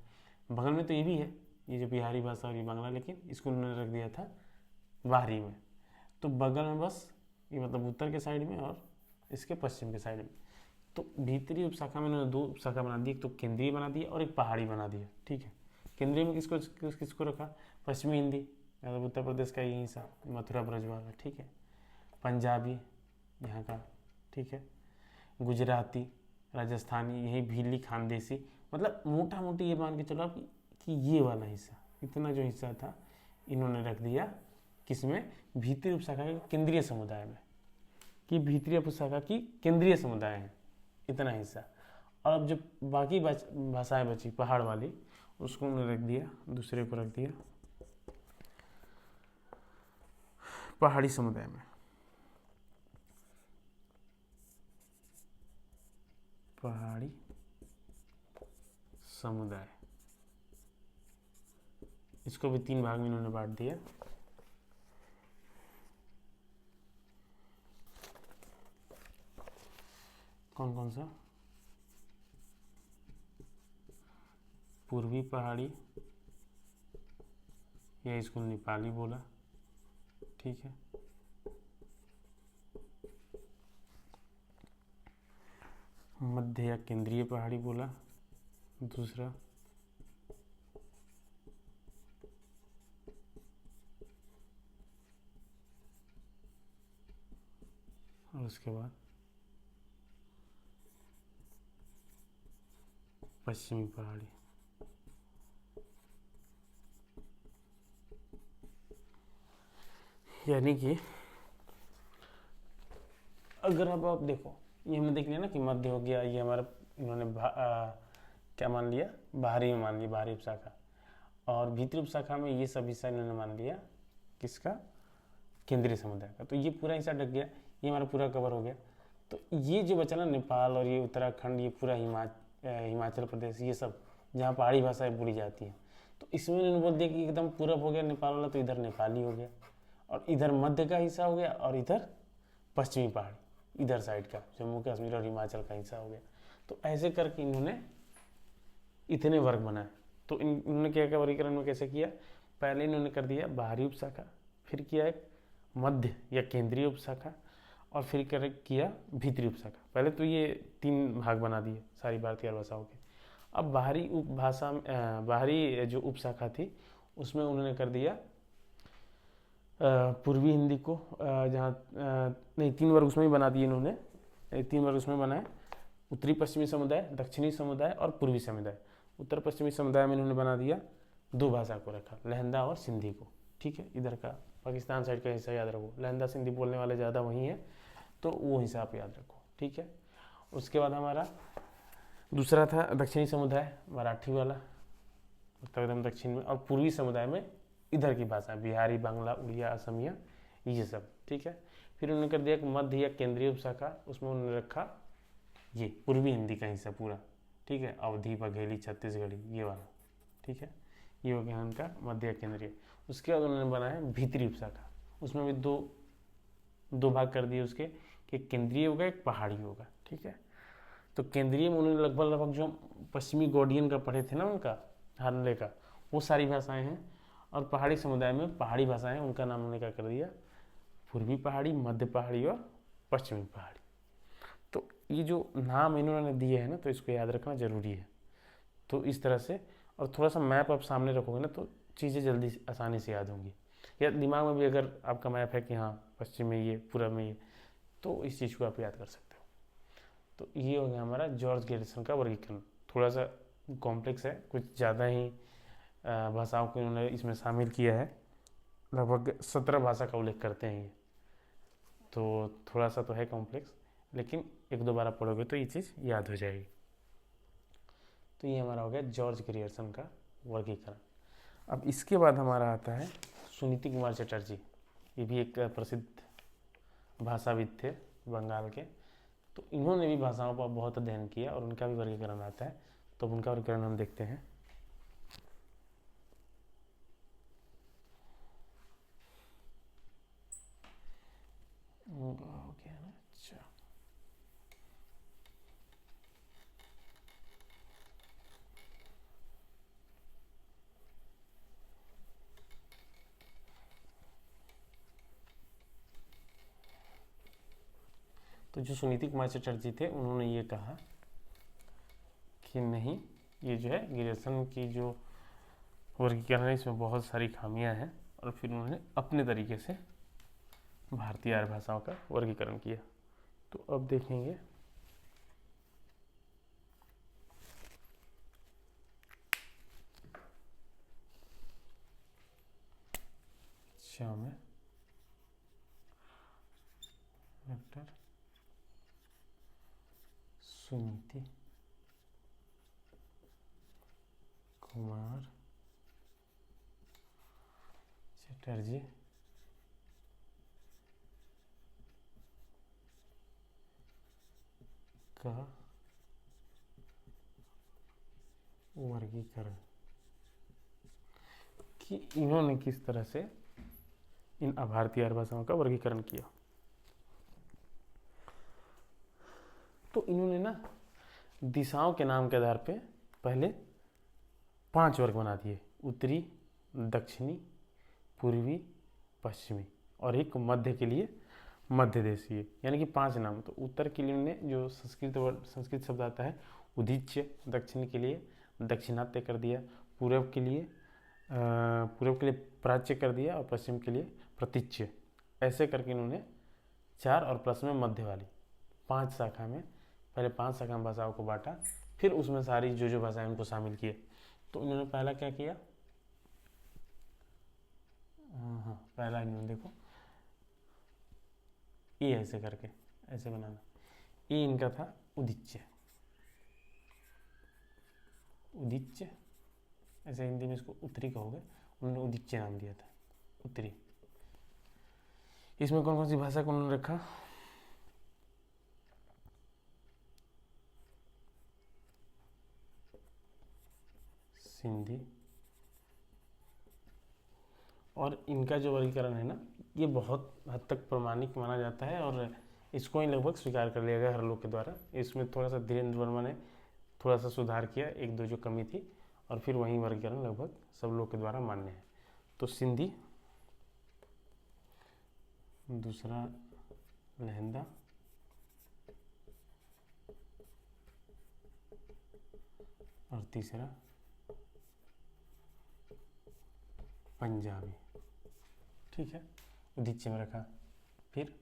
बगल में तो ये भी है, ये जो बिहारी भाषा और ये बांग्ला, लेकिन इसको उन्होंने रख दिया था बाहरी में। तो बगल में बस ये मतलब उत्तर के साइड में और इसके पश्चिम के साइड में। तो भीतरी उपशाखा में उन्होंने दो उपशाखा बना दी, एक तो केंद्रीय बना दिया और एक पहाड़ी बना दिया, ठीक है। केंद्रीय में किसको किसको रखा, पश्चिमी हिंदी, मतलब उत्तर प्रदेश का ये हिस्सा, मथुरा ब्रज वाला, ठीक है। पंजाबी यहाँ का, ठीक है। गुजराती, राजस्थानी, यही भीली खानदेशी, मतलब मोटा मोटी ये मान के चलो आप कि ये वाला हिस्सा, इतना जो हिस्सा था इन्होंने रख दिया किसमें, भीतरी उपशाखा के केंद्रीय समुदाय में, कि भीतरी उपशाखा की केंद्रीय समुदाय है, इतना हिस्सा। और अब जो बाकी भाषाएं बची पहाड़ वाली, उसको उन्होंने रख दिया, दूसरे को रख दिया पहाड़ी समुदाय में। पहाड़ी समुदाय, इसको भी 3 भाग में इन्होंने बांट दिया। कौन कौन सा? पूर्वी पहाड़ी, या इसको नेपाली बोला, ठीक है। मध्य या केंद्रीय पहाड़ी बोला दूसरा। और उसके बाद पश्चिमी पहाड़ी। यानी कि अगर अब आप देखो, ये हमने देख लिया ना कि मध्य हो गया, ये हमारा इन्होंने क्या मान लिया, बाहरी में मान लिया, बाहरी उपशाखा। और भीतरी उपशाखा में ये सब हिस्सा इन्होंने मान लिया किसका, केंद्रीय समुदाय का। तो ये पूरा हिस्सा ढक गया, ये हमारा पूरा कवर हो गया। तो ये जो बचा ना नेपाल और ये उत्तराखंड, ये पूरा हिमाचल प्रदेश, ये सब जहाँ पहाड़ी भाषाएं बोली जाती हैं, तो इसमें इन्होंने बोल दिया कि एकदम पूरब हो गया नेपाल वाला, तो इधर नेपाली हो गया, और इधर मध्य का हिस्सा हो गया, और इधर पश्चिमी पहाड़ी, इधर साइड का जम्मू कश्मीर और हिमाचल का हिस्सा हो गया। तो ऐसे करके इन्होंने इतने वर्ग बनाए। तो इन्होंने क्या क्या वर्गीकरण में कैसे किया, पहले इन्होंने कर दिया बाहरी उपशाखा, फिर किया एक मध्य या केंद्रीय उपशाखा, और फिर किया भीतरी उपशाखा। पहले तो ये 3 भाग बना दिए सारी भारतीय भाषाओं के। अब बाहरी उपभाषा, बाहरी जो उपशाखा थी उसमें उन्होंने कर दिया पूर्वी हिंदी को, जहाँ नहीं 3 वर्ग उसमें ही बना दिए इन्होंने, 3 वर्ग उसमें बनाए, उत्तरी पश्चिमी समुदाय, दक्षिणी समुदाय और पूर्वी समुदाय। उत्तर पश्चिमी समुदाय में इन्होंने बना दिया 2 भाषा को रखा, लहंदा और सिंधी को, ठीक है। इधर का पाकिस्तान साइड का हिस्सा याद रखो, लहंदा सिंधी बोलने वाले ज़्यादा वहीं हैं, तो वो हिस्सा आप याद रखो, ठीक है। उसके बाद हमारा दूसरा था दक्षिणी समुदाय, मराठी वाला, एकदम दक्षिण में, और पूर्वी समुदाय में इधर की भाषा, बिहारी, बांग्ला, उड़िया, असमिया, ये सब, ठीक है। फिर उन्होंने कर दिया कि मध्य या केंद्रीय उपशाखा, उसमें उन्होंने रखा ये पूर्वी हिंदी का हिस्सा पूरा, ठीक है, अवधी, बघेली, छत्तीसगढ़ी, ये वाला, ठीक है। ये हो गया उनका मध्य या केंद्रीय। उसके बाद उन्होंने बनाया भीतरी उपशाखा, उसमें भी दो भाग कर दिए उसके, कि केंद्रीय होगा, एक पहाड़ी होगा, ठीक है। तो केंद्रीय में उन्होंने लगभग जो पश्चिमी गौडियन का पढ़े थे ना, उनका हानले का, वो सारी भाषाएं हैं। और पहाड़ी समुदाय में पहाड़ी भाषाएं, उनका नाम उन्होंने क्या कर दिया, पूर्वी पहाड़ी, मध्य पहाड़ी और पश्चिमी पहाड़ी। तो ये जो नाम इन्होंने दिए हैं ना, तो इसको याद रखना जरूरी है। तो इस तरह से, और थोड़ा सा मैप आप सामने रखोगे ना, तो चीज़ें जल्दी आसानी से याद होंगी। या दिमाग में भी अगर आपका मैप है कि हाँ पश्चिम में ये, पूर्व में ये, तो इस चीज़ को आप याद कर सकते हो। तो ये हो गया हमारा जॉर्ज गैरिसन का वर्गीकरण। थोड़ा सा कॉम्प्लेक्स है, कुछ ज़्यादा ही भाषाओं को इन्होंने इसमें शामिल किया है, लगभग 17 भाषा का उल्लेख करते हैं ये, तो थोड़ा सा तो है कॉम्प्लेक्स, लेकिन 1-2 बार आप पढ़ोगे तो ये चीज़ याद हो जाएगी। तो ये हमारा हो गया जॉर्ज ग्रियर्सन का वर्गीकरण। अब इसके बाद हमारा आता है सुनीति कुमार चटर्जी, ये भी एक प्रसिद्ध भाषाविद थे बंगाल के। तो इन्होंने भी भाषाओं पर बहुत अध्ययन किया और उनका भी वर्गीकरण आता है। तो उनका वर्गीकरण हम देखते हैं। हो गया ना, अच्छा। तो जो सुनीति कुमार चटर्जी थे, उन्होंने ये कहा कि नहीं, ये जो है ग्रियर्सन की जो वर्गीकरण है, इसमें बहुत सारी खामियां हैं और फिर उन्होंने अपने तरीके से भारतीय आर्य भाषाओं का वर्गीकरण किया। तो अब देखेंगे में डॉक्टर सुनीति कुमार चटर्जी का वर्गीकरण कि इन्होंने किस तरह से इन भारतीय आर्य भाषाओं का वर्गीकरण किया। तो इन्होंने ना दिशाओं के नाम के आधार पे पहले 5 वर्ग बना दिए, उत्तरी, दक्षिणी, पूर्वी, पश्चिमी और एक मध्य के लिए मध्य देशीय, यानी कि 5 नाम। तो उत्तर के लिए उन्होंने जो संस्कृत शब्द आता है उदीच्य, दक्षिण के लिए दक्षिणात्य कर दिया, पूर्व के लिए प्राच्य कर दिया और पश्चिम के लिए प्रतीच्य। ऐसे करके इन्होंने 4 और प्लस में मध्य वाली 5 शाखा में, पहले 5 शाखा में भाषाओं को बांटा, फिर उसमें सारी जो भाषाएं उनको शामिल किए। तो इन्होंने पहला क्या किया, पहला इन्होंने देखो ये ऐसे करके ऐसे बनाना, ये इनका था उदीच्य, उदीच्य ऐसे हिंदी में इसको उत्तरी कहोगे, उन्होंने उदीच्य नाम दिया था, उत्तरी। इसमें कौन कौन सी भाषा को उन्होंने रखा, सिंधी। और इनका जो वर्गीकरण है ना, ये बहुत हद तक प्रमाणिक माना जाता है और इसको ही लगभग स्वीकार कर लिया गया हर लोग के द्वारा। इसमें थोड़ा सा धीरेन्द्र वर्मा ने थोड़ा सा सुधार किया, 1-2 जो कमी थी, और फिर वही वर्गीकरण लगभग सब लोग के द्वारा मान्य है। तो सिंधी, दूसरा लहंदा, और तीसरा पंजाबी। ठीक है, उदीच्य में रखा। फिर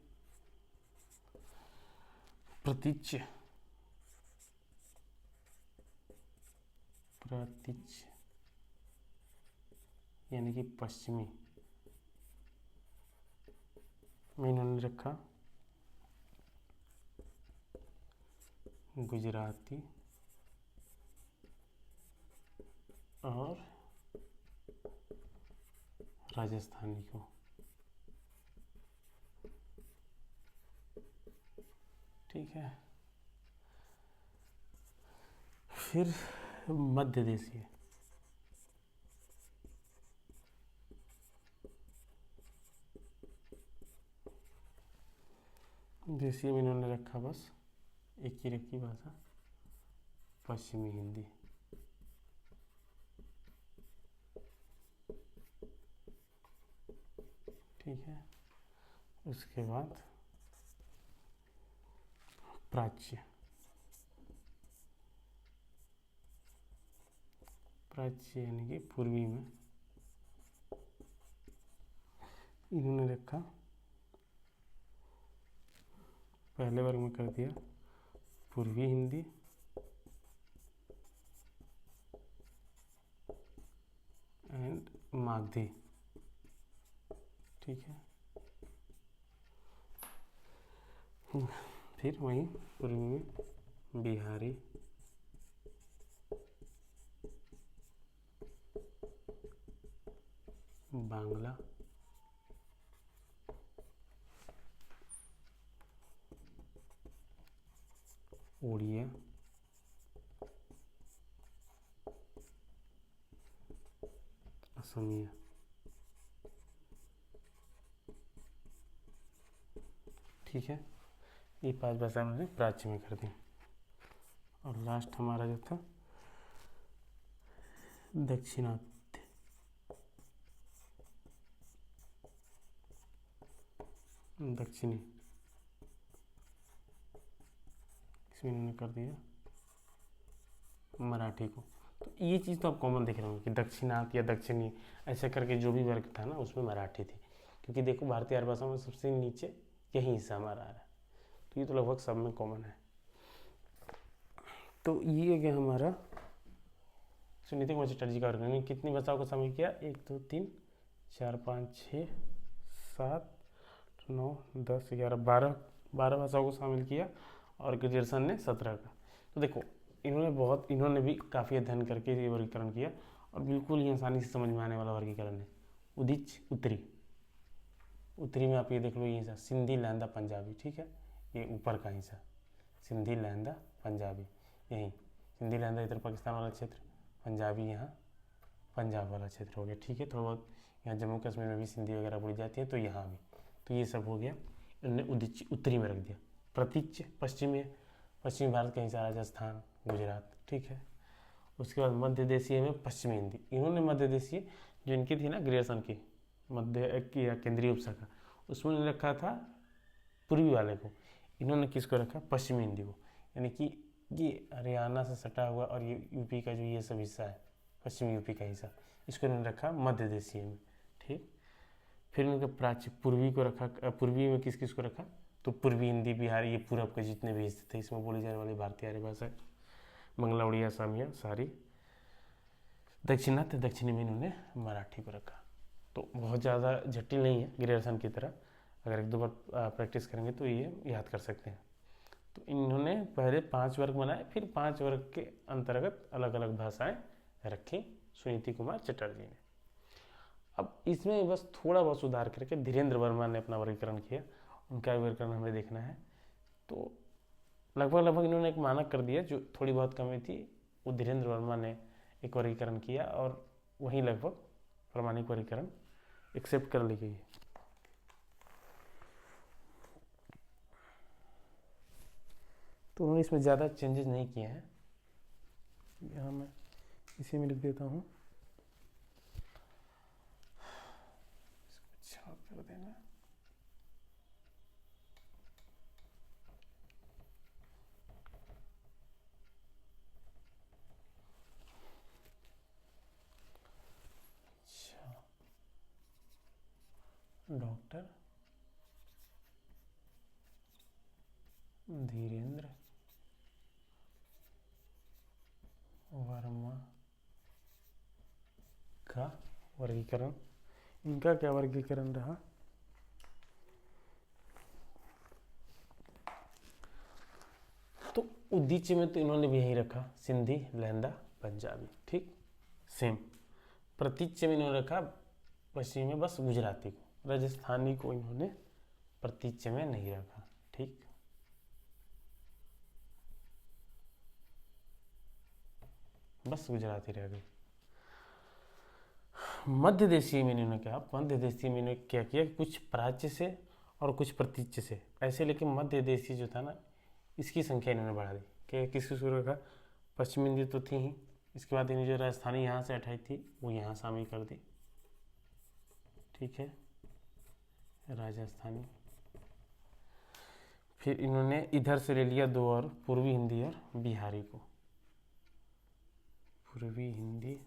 प्रतीच्य, प्रतीच्य यानी कि पश्चिमी में इन्होंने रखा गुजराती और राजस्थानी को। ठीक है, फिर मध्य देशीय, देशीय में इन्होंने रखा बस एक ही रखी भाषा, पश्चिमी हिंदी। ठीक है, उसके बाद प्राच्य, प्राच्य यानी कि पूर्वी में इन्होंने रखा, पहले वर्ग में कर दिया पूर्वी हिंदी, एंड मागधी। ठीक है, फिर वहीं पूर्वी में बिहारी, बांग्ला, उड़िया, असमिया। ठीक है, ये 5 भाषा मैंने प्राच्य में कर दी। और लास्ट हमारा जो था दक्षिणात्य, दक्षिणी, इसमें इन्होंने कर दिया मराठी को। तो ये चीज़ तो आप कॉमन देख रहे होंगे कि दक्षिणात या दक्षिणी ऐसे करके जो भी वर्ग था ना उसमें मराठी थी, क्योंकि देखो भारतीय आर्य भाषा में सबसे नीचे यही हिस्सा हमारा आ रहा है, तो ये तो लगभग सब में कॉमन है। तो ये हो गया हमारा सुनीति कुमार चटर्जी का वर्ग। इन्होंने कितनी भाषाओं को शामिल किया? 1 2 3 4 5 6 7 9 10 11 12 भाषाओं को शामिल किया और ग्रेजुएशन ने 17 का। तो देखो इन्होंने भी काफ़ी अध्ययन करके ये वर्गीकरण किया और बिल्कुल ही आसानी से समझ में आने वाला वर्गीकरण है। उदिच उत्तरी में आप ये देख लो, ये हिस्सा सिंधी लहंदा पंजाबी, ठीक है, ये ऊपर का हिस्सा सिंधी लहंदा पंजाबी, यही सिंधी लहंदा इधर पाकिस्तान वाला क्षेत्र, पंजाबी यहाँ पंजाब वाला क्षेत्र हो गया, ठीक है। थोड़ा बहुत यहाँ जम्मू कश्मीर में भी सिंधी वगैरह बोली जाती है, तो यहाँ भी, तो ये सब हो गया। इन्होंने उदिच उत्तरी में रख दिया। प्रतीच्य पश्चिमी भारत का हिस्सा राजस्थान गुजरात, ठीक है। उसके बाद मध्य देशीय में पश्चिमी हिंदी, इन्होंने मध्य देशीय जो इनकी थी ना ग्रेजुएशन की मध्य की या केंद्रीय उपशाखा, उसमें इन्होंने रखा था पूर्वी वाले को, इन्होंने किसको रखा? पश्चिमी हिंदी को, यानी कि ये हरियाणा से सटा हुआ और ये यूपी का जो ये सब हिस्सा है पश्चिमी यूपी का हिस्सा, इसको इन्होंने रखा मध्य देशीय में, ठीक। फिर इनके प्राच्य पूर्वी को रखा, पूर्वी में किस किस को रखा? तो पूर्वी हिंदी बिहारी, ये पूरब के जितने भी हिस्से थे इसमें बोली जाने वाली भारतीय आर्य भाषा है, बंगला उड़िया सामिया सारी। दक्षिणी में इन्होंने मराठी को रखा। तो बहुत ज़्यादा जटिल नहीं है ग्रेजुएशन की तरह, अगर एक दो बार प्रैक्टिस करेंगे तो ये याद कर सकते हैं। तो इन्होंने पहले 5 वर्ग बनाए, फिर 5 वर्ग के अंतर्गत अलग अलग भाषाएं रखी सुनीति कुमार चटर्जी ने। अब इसमें बस थोड़ा बहुत सुधार करके धीरेन्द्र वर्मा ने अपना वर्गीकरण किया, उनका वर्गीकरण हमें देखना है। तो लगभग इन्होंने एक मानक कर दिया, जो थोड़ी बहुत कमी थी वो धीरेन्द्र वर्मा ने एक वर्गीकरण किया और वहीं लगभग प्रमाणिक वर्गीकरण एक्सेप्ट कर ली गई है। तो उन्होंने इसमें ज़्यादा चेंजेस नहीं किए हैं, यहाँ मैं इसी में लिख देता हूँ, इसको छाप कर देना। डॉक्टर धीरेन्द्र वर्मा का वर्गीकरण, इनका क्या वर्गीकरण रहा? तो उद्दीच्य में तो इन्होंने भी यही रखा सिंधी लहंदा पंजाबी, ठीक सेम। प्रतीच्य में इन्होंने रखा पश्चिमी में बस गुजराती को, राजस्थानी को इन्होंने प्रतीच्य में नहीं रखा, ठीक। बस गुजराती रह गई। मध्य देशीय में इन्होंने क्या किया, कुछ प्राच्य से और कुछ प्रतीच्य से ऐसे, लेकिन मध्य देशीय जो था ना इसकी संख्या इन्होंने बढ़ा दी। क्या किसकी शुरू रखा? पश्चिमी हिंदी तो थी ही, इसके बाद इन्हें जो राजस्थानी यहाँ से हटाई थी वो यहाँ शामिल कर दी, ठीक है, राजस्थानी। फिर इन्होंने इधर से ले लिया 2 और, पूर्वी हिंदी और बिहारी को, पूर्वी हिंदी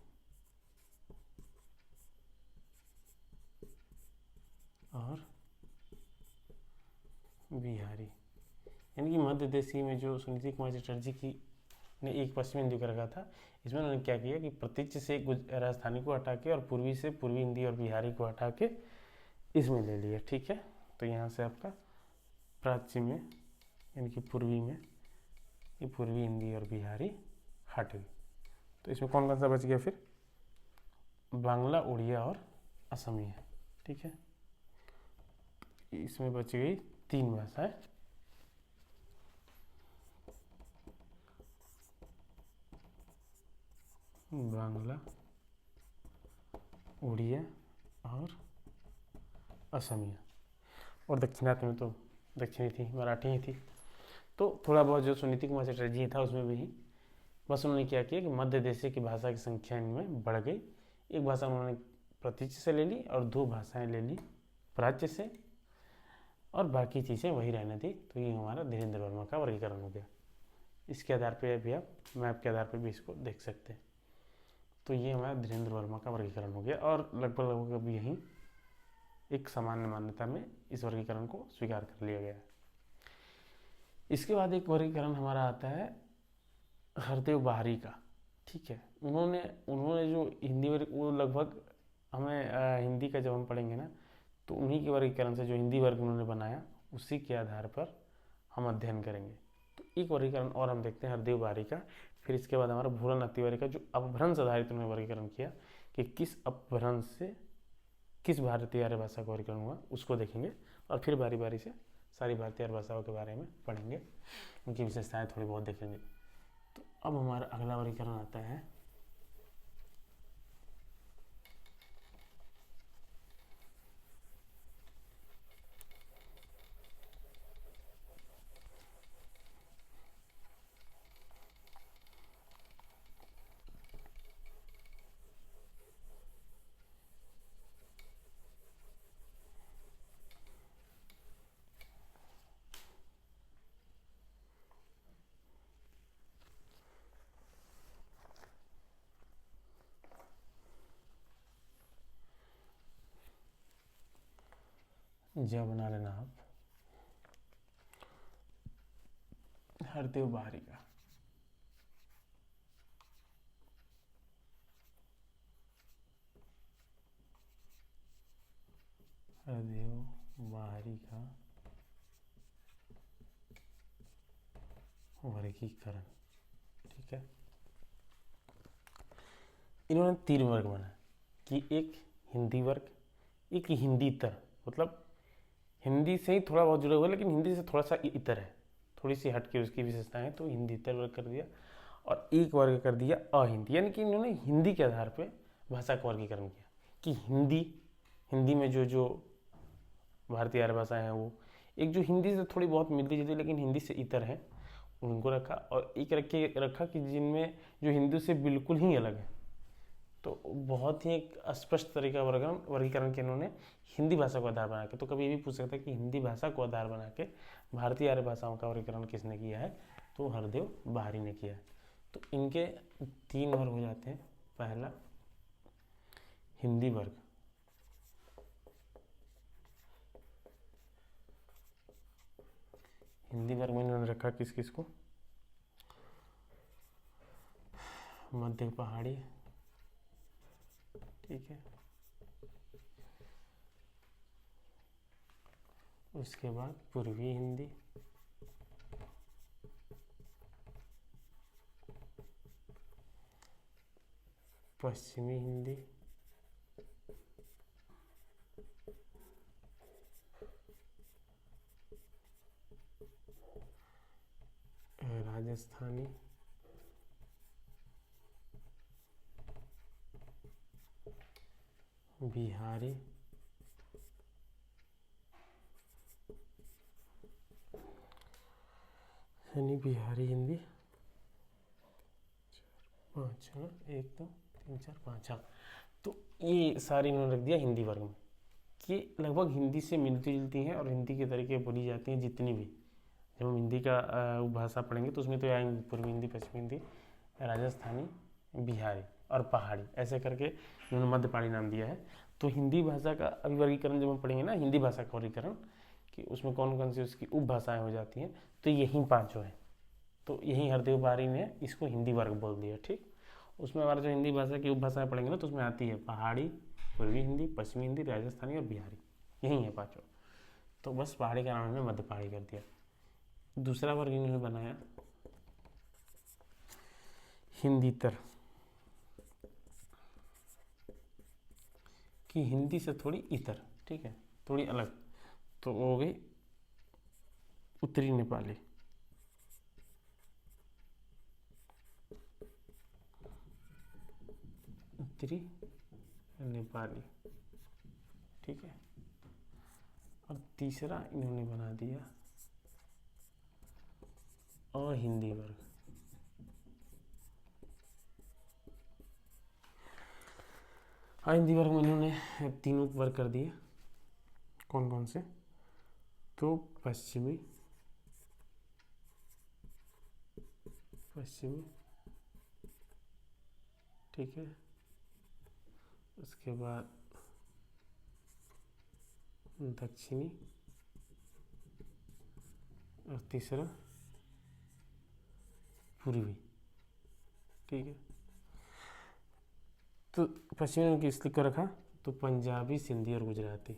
और बिहारी, यानी कि मध्य देशी में जो सुनीति कुमार चटर्जी की ने एक पश्चिमी हिंदी का रखा था, इसमें उन्होंने क्या किया कि प्रतीच्य से राजस्थानी को हटा के और पूर्वी से पूर्वी हिंदी और बिहारी को हटा के इसमें ले लिया, ठीक है। तो यहाँ से आपका प्राच्य में यानी कि पूर्वी में ये पूर्वी हिंदी और बिहारी हट गई। तो इसमें कौन कौन सा बच गया फिर? बांग्ला उड़िया और असमिया, ठीक है। इसमें बच गई 3 भाषाएं, बांग्ला उड़िया और असमिया, और दक्षिणात्य में तो दक्षिणी थी, मराठी ही थी। तो थोड़ा बहुत जो सुनीति कुमार चटर्जी था उसमें भी बस उन्होंने क्या किया कि मध्य देशीय की भाषा की संख्या इनमें बढ़ गई, एक भाषा उन्होंने प्रतीच्य से ले ली और 2 भाषाएं ले ली प्राच्य से, और बाकी चीज़ें वही रहने थी। तो ये हमारा धीरेन्द्र वर्मा का वर्गीकरण हो गया। इसके आधार पर भी आप मैप के आधार पर भी इसको देख सकते हैं। तो ये हमारा धीरेन्द्र वर्मा का वर्गीकरण हो गया और लगभग लगभग अभी यहीं एक सामान्य मान्यता में इस वर्गीकरण को स्वीकार कर लिया गया है। इसके बाद एक वर्गीकरण हमारा आता है हरदेव बाहरी का। ठीक है, उन्होंने जो हिंदी वर्ग, वो लगभग हमें हिंदी का जब हम पढ़ेंगे ना तो उन्हीं के वर्गीकरण से जो हिंदी वर्ग उन्होंने बनाया उसी के आधार पर हम अध्ययन करेंगे। तो एक वर्गीकरण और हम देखते हैं हरदेव बाहरी का। फिर इसके बाद हमारा भूलन अतिवारी का, जो अपभ्रंश आधारित उन्होंने वर्गीकरण किया कि किस अपभ्रंश से किस भारतीय आर्य भाषा का वर्गीकरण हुआ, उसको देखेंगे। और फिर बारी बारी से सारी भारतीय आर्य भाषाओं के बारे में पढ़ेंगे, उनकी विशेषताएं थोड़ी बहुत देखेंगे। तो अब हमारा अगला वर्गीकरण आता है जय बना लेना आप हरदेव बाहरी का। हरदेव बाहरी का वर्गीकरण। ठीक है, इन्होंने 3 वर्ग बनाए कि एक हिंदी वर्ग, एक हिंदीतर, मतलब हिंदी से ही थोड़ा बहुत जुड़ा हुआ है लेकिन हिंदी से थोड़ा सा इतर है, थोड़ी सी हटके उसकी विशेषताएं, तो हिंदीतर वर्ग कर दिया। और एक वर्ग कर दिया अहिंदी, यानी कि इन्होंने हिंदी के आधार पे भाषा का वर्गीकरण किया कि हिंदी में जो भारतीय आर्य भाषाएं हैं वो एक जो हिंदी से थोड़ी बहुत मिलती जुलती लेकिन हिंदी से इतर है उनको रखा, और एक रखा कि जिनमें जो हिंदी से बिल्कुल ही अलग है। तो बहुत ही एक स्पष्ट तरीका वर्गीकरण के इन्होंने हिंदी भाषा को आधार बना के। तो कभी ये भी पूछ सकता है कि हिंदी भाषा को आधार बना के भारतीय आर्य भाषाओं का वर्गीकरण किसने किया है, तो हरदेव बाहरी ने किया है। तो इनके 3 वर्ग हो जाते हैं। पहला हिंदी वर्ग, हिंदी वर्ग में इन्होंने रखा किस किस को, मध्य पहाड़ी, ठीक है, उसके बाद पूर्वी हिंदी, पश्चिमी हिंदी, राजस्थानी, बिहारी, यानी बिहारी हिंदी 5, 1 2 3 4 5। हाँ, तो ये सारी इन्होंने रख दिया हिंदी वर्ग में कि लगभग हिंदी से मिलती जुलती हैं और हिंदी के तरीके बोली जाती हैं जितनी भी। जब हम हिंदी का भाषा पढ़ेंगे तो उसमें तो आएंगे पूर्वी हिंदी, पश्चिमी हिंदी, राजस्थानी, बिहारी और पहाड़ी, ऐसे करके इन्होंने मध्य पहाड़ी नाम दिया है। तो हिंदी भाषा का अभी वर्गीकरण जब हम पढ़ेंगे ना, हिंदी भाषा का वर्गीकरण कि उसमें कौन कौन सी उसकी उपभाषाएं हो जाती हैं, तो यही 5 हैं। तो यही हरदेव बाहरी ने इसको हिंदी वर्ग बोल दिया। ठीक, उसमें हमारा जो हिंदी भाषा की उपभाषाएं पढ़ेंगे ना तो उसमें आती है पहाड़ी, पूर्वी हिंदी, पश्चिमी हिंदी, राजस्थानी और बिहारी, यही है 5। तो बस पहाड़ी का नाम इन्होंने मध्य पहाड़ी कर दिया। दूसरा वर्ग इन्होंने बनाया हिंदीतर, कि हिंदी से थोड़ी इतर, ठीक है, थोड़ी अलग, तो हो गई उत्तरी नेपाली, उत्तरी नेपाली, ठीक है। और तीसरा इन्होंने बना दिया अहिंदी वर्ग। हिंदी वर्ग में इन्होंने 3 उपवर्ग कर दिए, कौन कौन से, तो पश्चिमी, ठीक है, उसके बाद दक्षिणी, और तीसरा पूर्वी। ठीक है, तो पश्चिमी में किस लिख कर रखा, तो पंजाबी, सिंधी और गुजराती।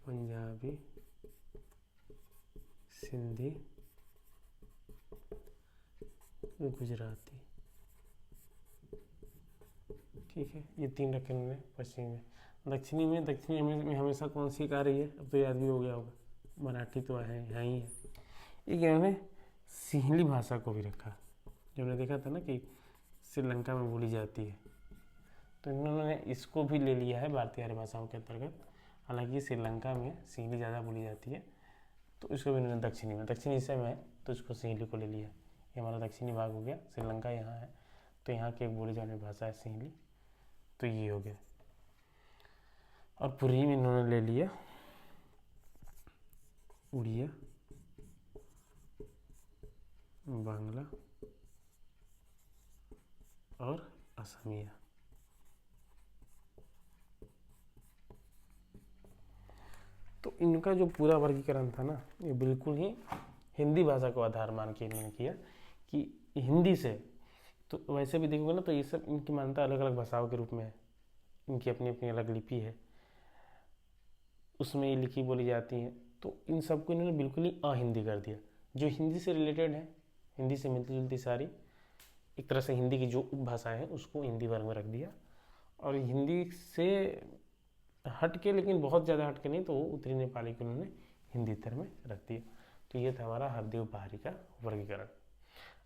पंजाबी, सिंधी, गुजराती। ठीक है, ये 3 रखे उन्होंने पश्चिमी में। दक्षिणी में हमेशा कौन सी आ रही है, अब तो याद भी हो गया होगा, मराठी तो है यहाँ ही है। एक इन्होंने सिंहली भाषा को भी रखा, जो हमने देखा था ना कि श्रीलंका में बोली जाती है, तो इन्होंने इसको भी ले लिया है भारतीय आर्य भाषाओं के अंतर्गत। हालांकि श्रीलंका में सिंहली ज़्यादा बोली जाती है, तो इसको भी इन्होंने दक्षिणी हिस्से में है, तो इसको सिंहली को ले लिया। ये हमारा दक्षिणी भाग हो गया, श्रीलंका यहाँ है, तो यहाँ की एक बोली जाने भाषा है सिंहली, तो ये हो गया। और पूर्वी में इन्होंने ले लिया उड़िया, बांग्ला और असमिया। तो इनका जो पूरा वर्गीकरण था ना, ये बिल्कुल ही हिंदी भाषा को आधार मान के इन्होंने किया कि हिंदी से, तो वैसे भी देखोगे ना तो ये सब इनकी मान्यता अलग अलग भाषाओं के रूप में है, इनकी अपनी अपनी अलग लिपि है, उसमें ये लिखी बोली जाती हैं, तो इन सबको इन्होंने बिल्कुल ही अहिंदी कर दिया। जो हिंदी से रिलेटेड है, हिंदी से मिलती जुलती सारी, एक तरह से हिंदी की जो उपभाषाएं हैं उसको हिंदी वर्ग में रख दिया, और हिंदी से हट के, लेकिन बहुत ज़्यादा हट के नहीं, तो उत्तरी नेपाली को उन्होंने हिंदी तरह में रख दिया। तो ये था हमारा हरदेव पहाड़ी का वर्गीकरण।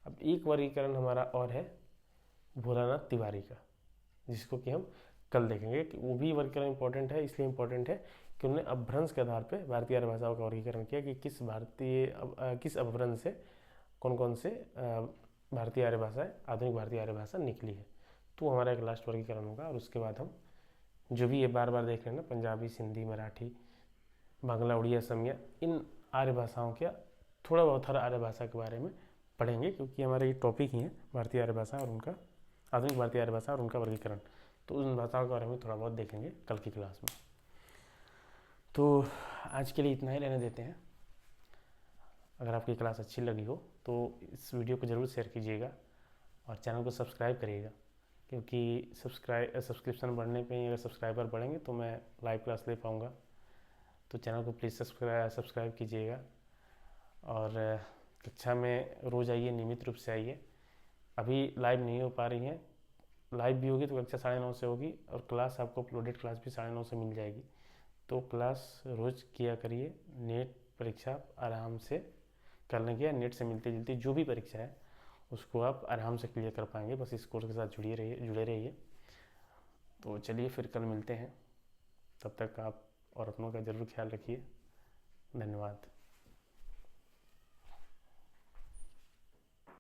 अब एक वर्गीकरण हमारा और है भोलानाथ तिवारी का, जिसको कि हम कल देखेंगे, कि वो भी वर्गीकरण इंपॉर्टेंट है। इसलिए इंपॉर्टेंट है कि उन्होंने अपभ्रंश के आधार पर भारतीय आर्य भाषाओं का वर्गीकरण किया कि किस अपभ्रंश से कौन कौन से भारतीय आर्य भाषाएं, आधुनिक भारतीय आर्य भाषा निकली है। तो हमारा एक लास्ट वर्गीकरण होगा, और उसके बाद हम जो भी ये बार बार देख रहे हैं ना, पंजाबी, सिंधी, मराठी, बांग्ला, उड़िया, असमिया, इन आर्य भाषाओं के थोड़ा बहुत हर आर्य भाषा के बारे में पढ़ेंगे, क्योंकि हमारे ये टॉपिक ही है भारतीय आर्य भाषा और उनका, आधुनिक भारतीय आर्य भाषा और उनका वर्गीकरण। तो उन भाषाओं के बारे में थोड़ा बहुत देखेंगे कल की क्लास में। तो आज के लिए इतना ही रहने देते हैं। अगर आपकी क्लास अच्छी लगी हो तो इस वीडियो को ज़रूर शेयर कीजिएगा और चैनल को सब्सक्राइब करिएगा, क्योंकि सब्सक्रिप्शन बढ़ने पे अगर सब्सक्राइबर बढ़ेंगे तो मैं लाइव क्लास ले पाऊँगा। तो चैनल को प्लीज़ सब्सक्राइब कीजिएगा, और कक्षा में रोज़ आइए, नियमित रूप से आइए। अभी लाइव नहीं हो पा रही हैं, लाइव भी होगी तो कक्षा 9:30 से होगी, और क्लास आपको अपलोडेड क्लास भी 9:30 से मिल जाएगी। तो क्लास रोज़ किया करिए। नेट परीक्षा आराम से कर लेंगे, नेट से मिलती जुलती जो भी परीक्षा है उसको आप आराम से क्लियर कर पाएंगे। बस इस कोर्स के साथ जुड़े रहिए। तो चलिए फिर कल मिलते हैं, तब तक आप और अपनों का ज़रूर ख्याल रखिए। धन्यवाद।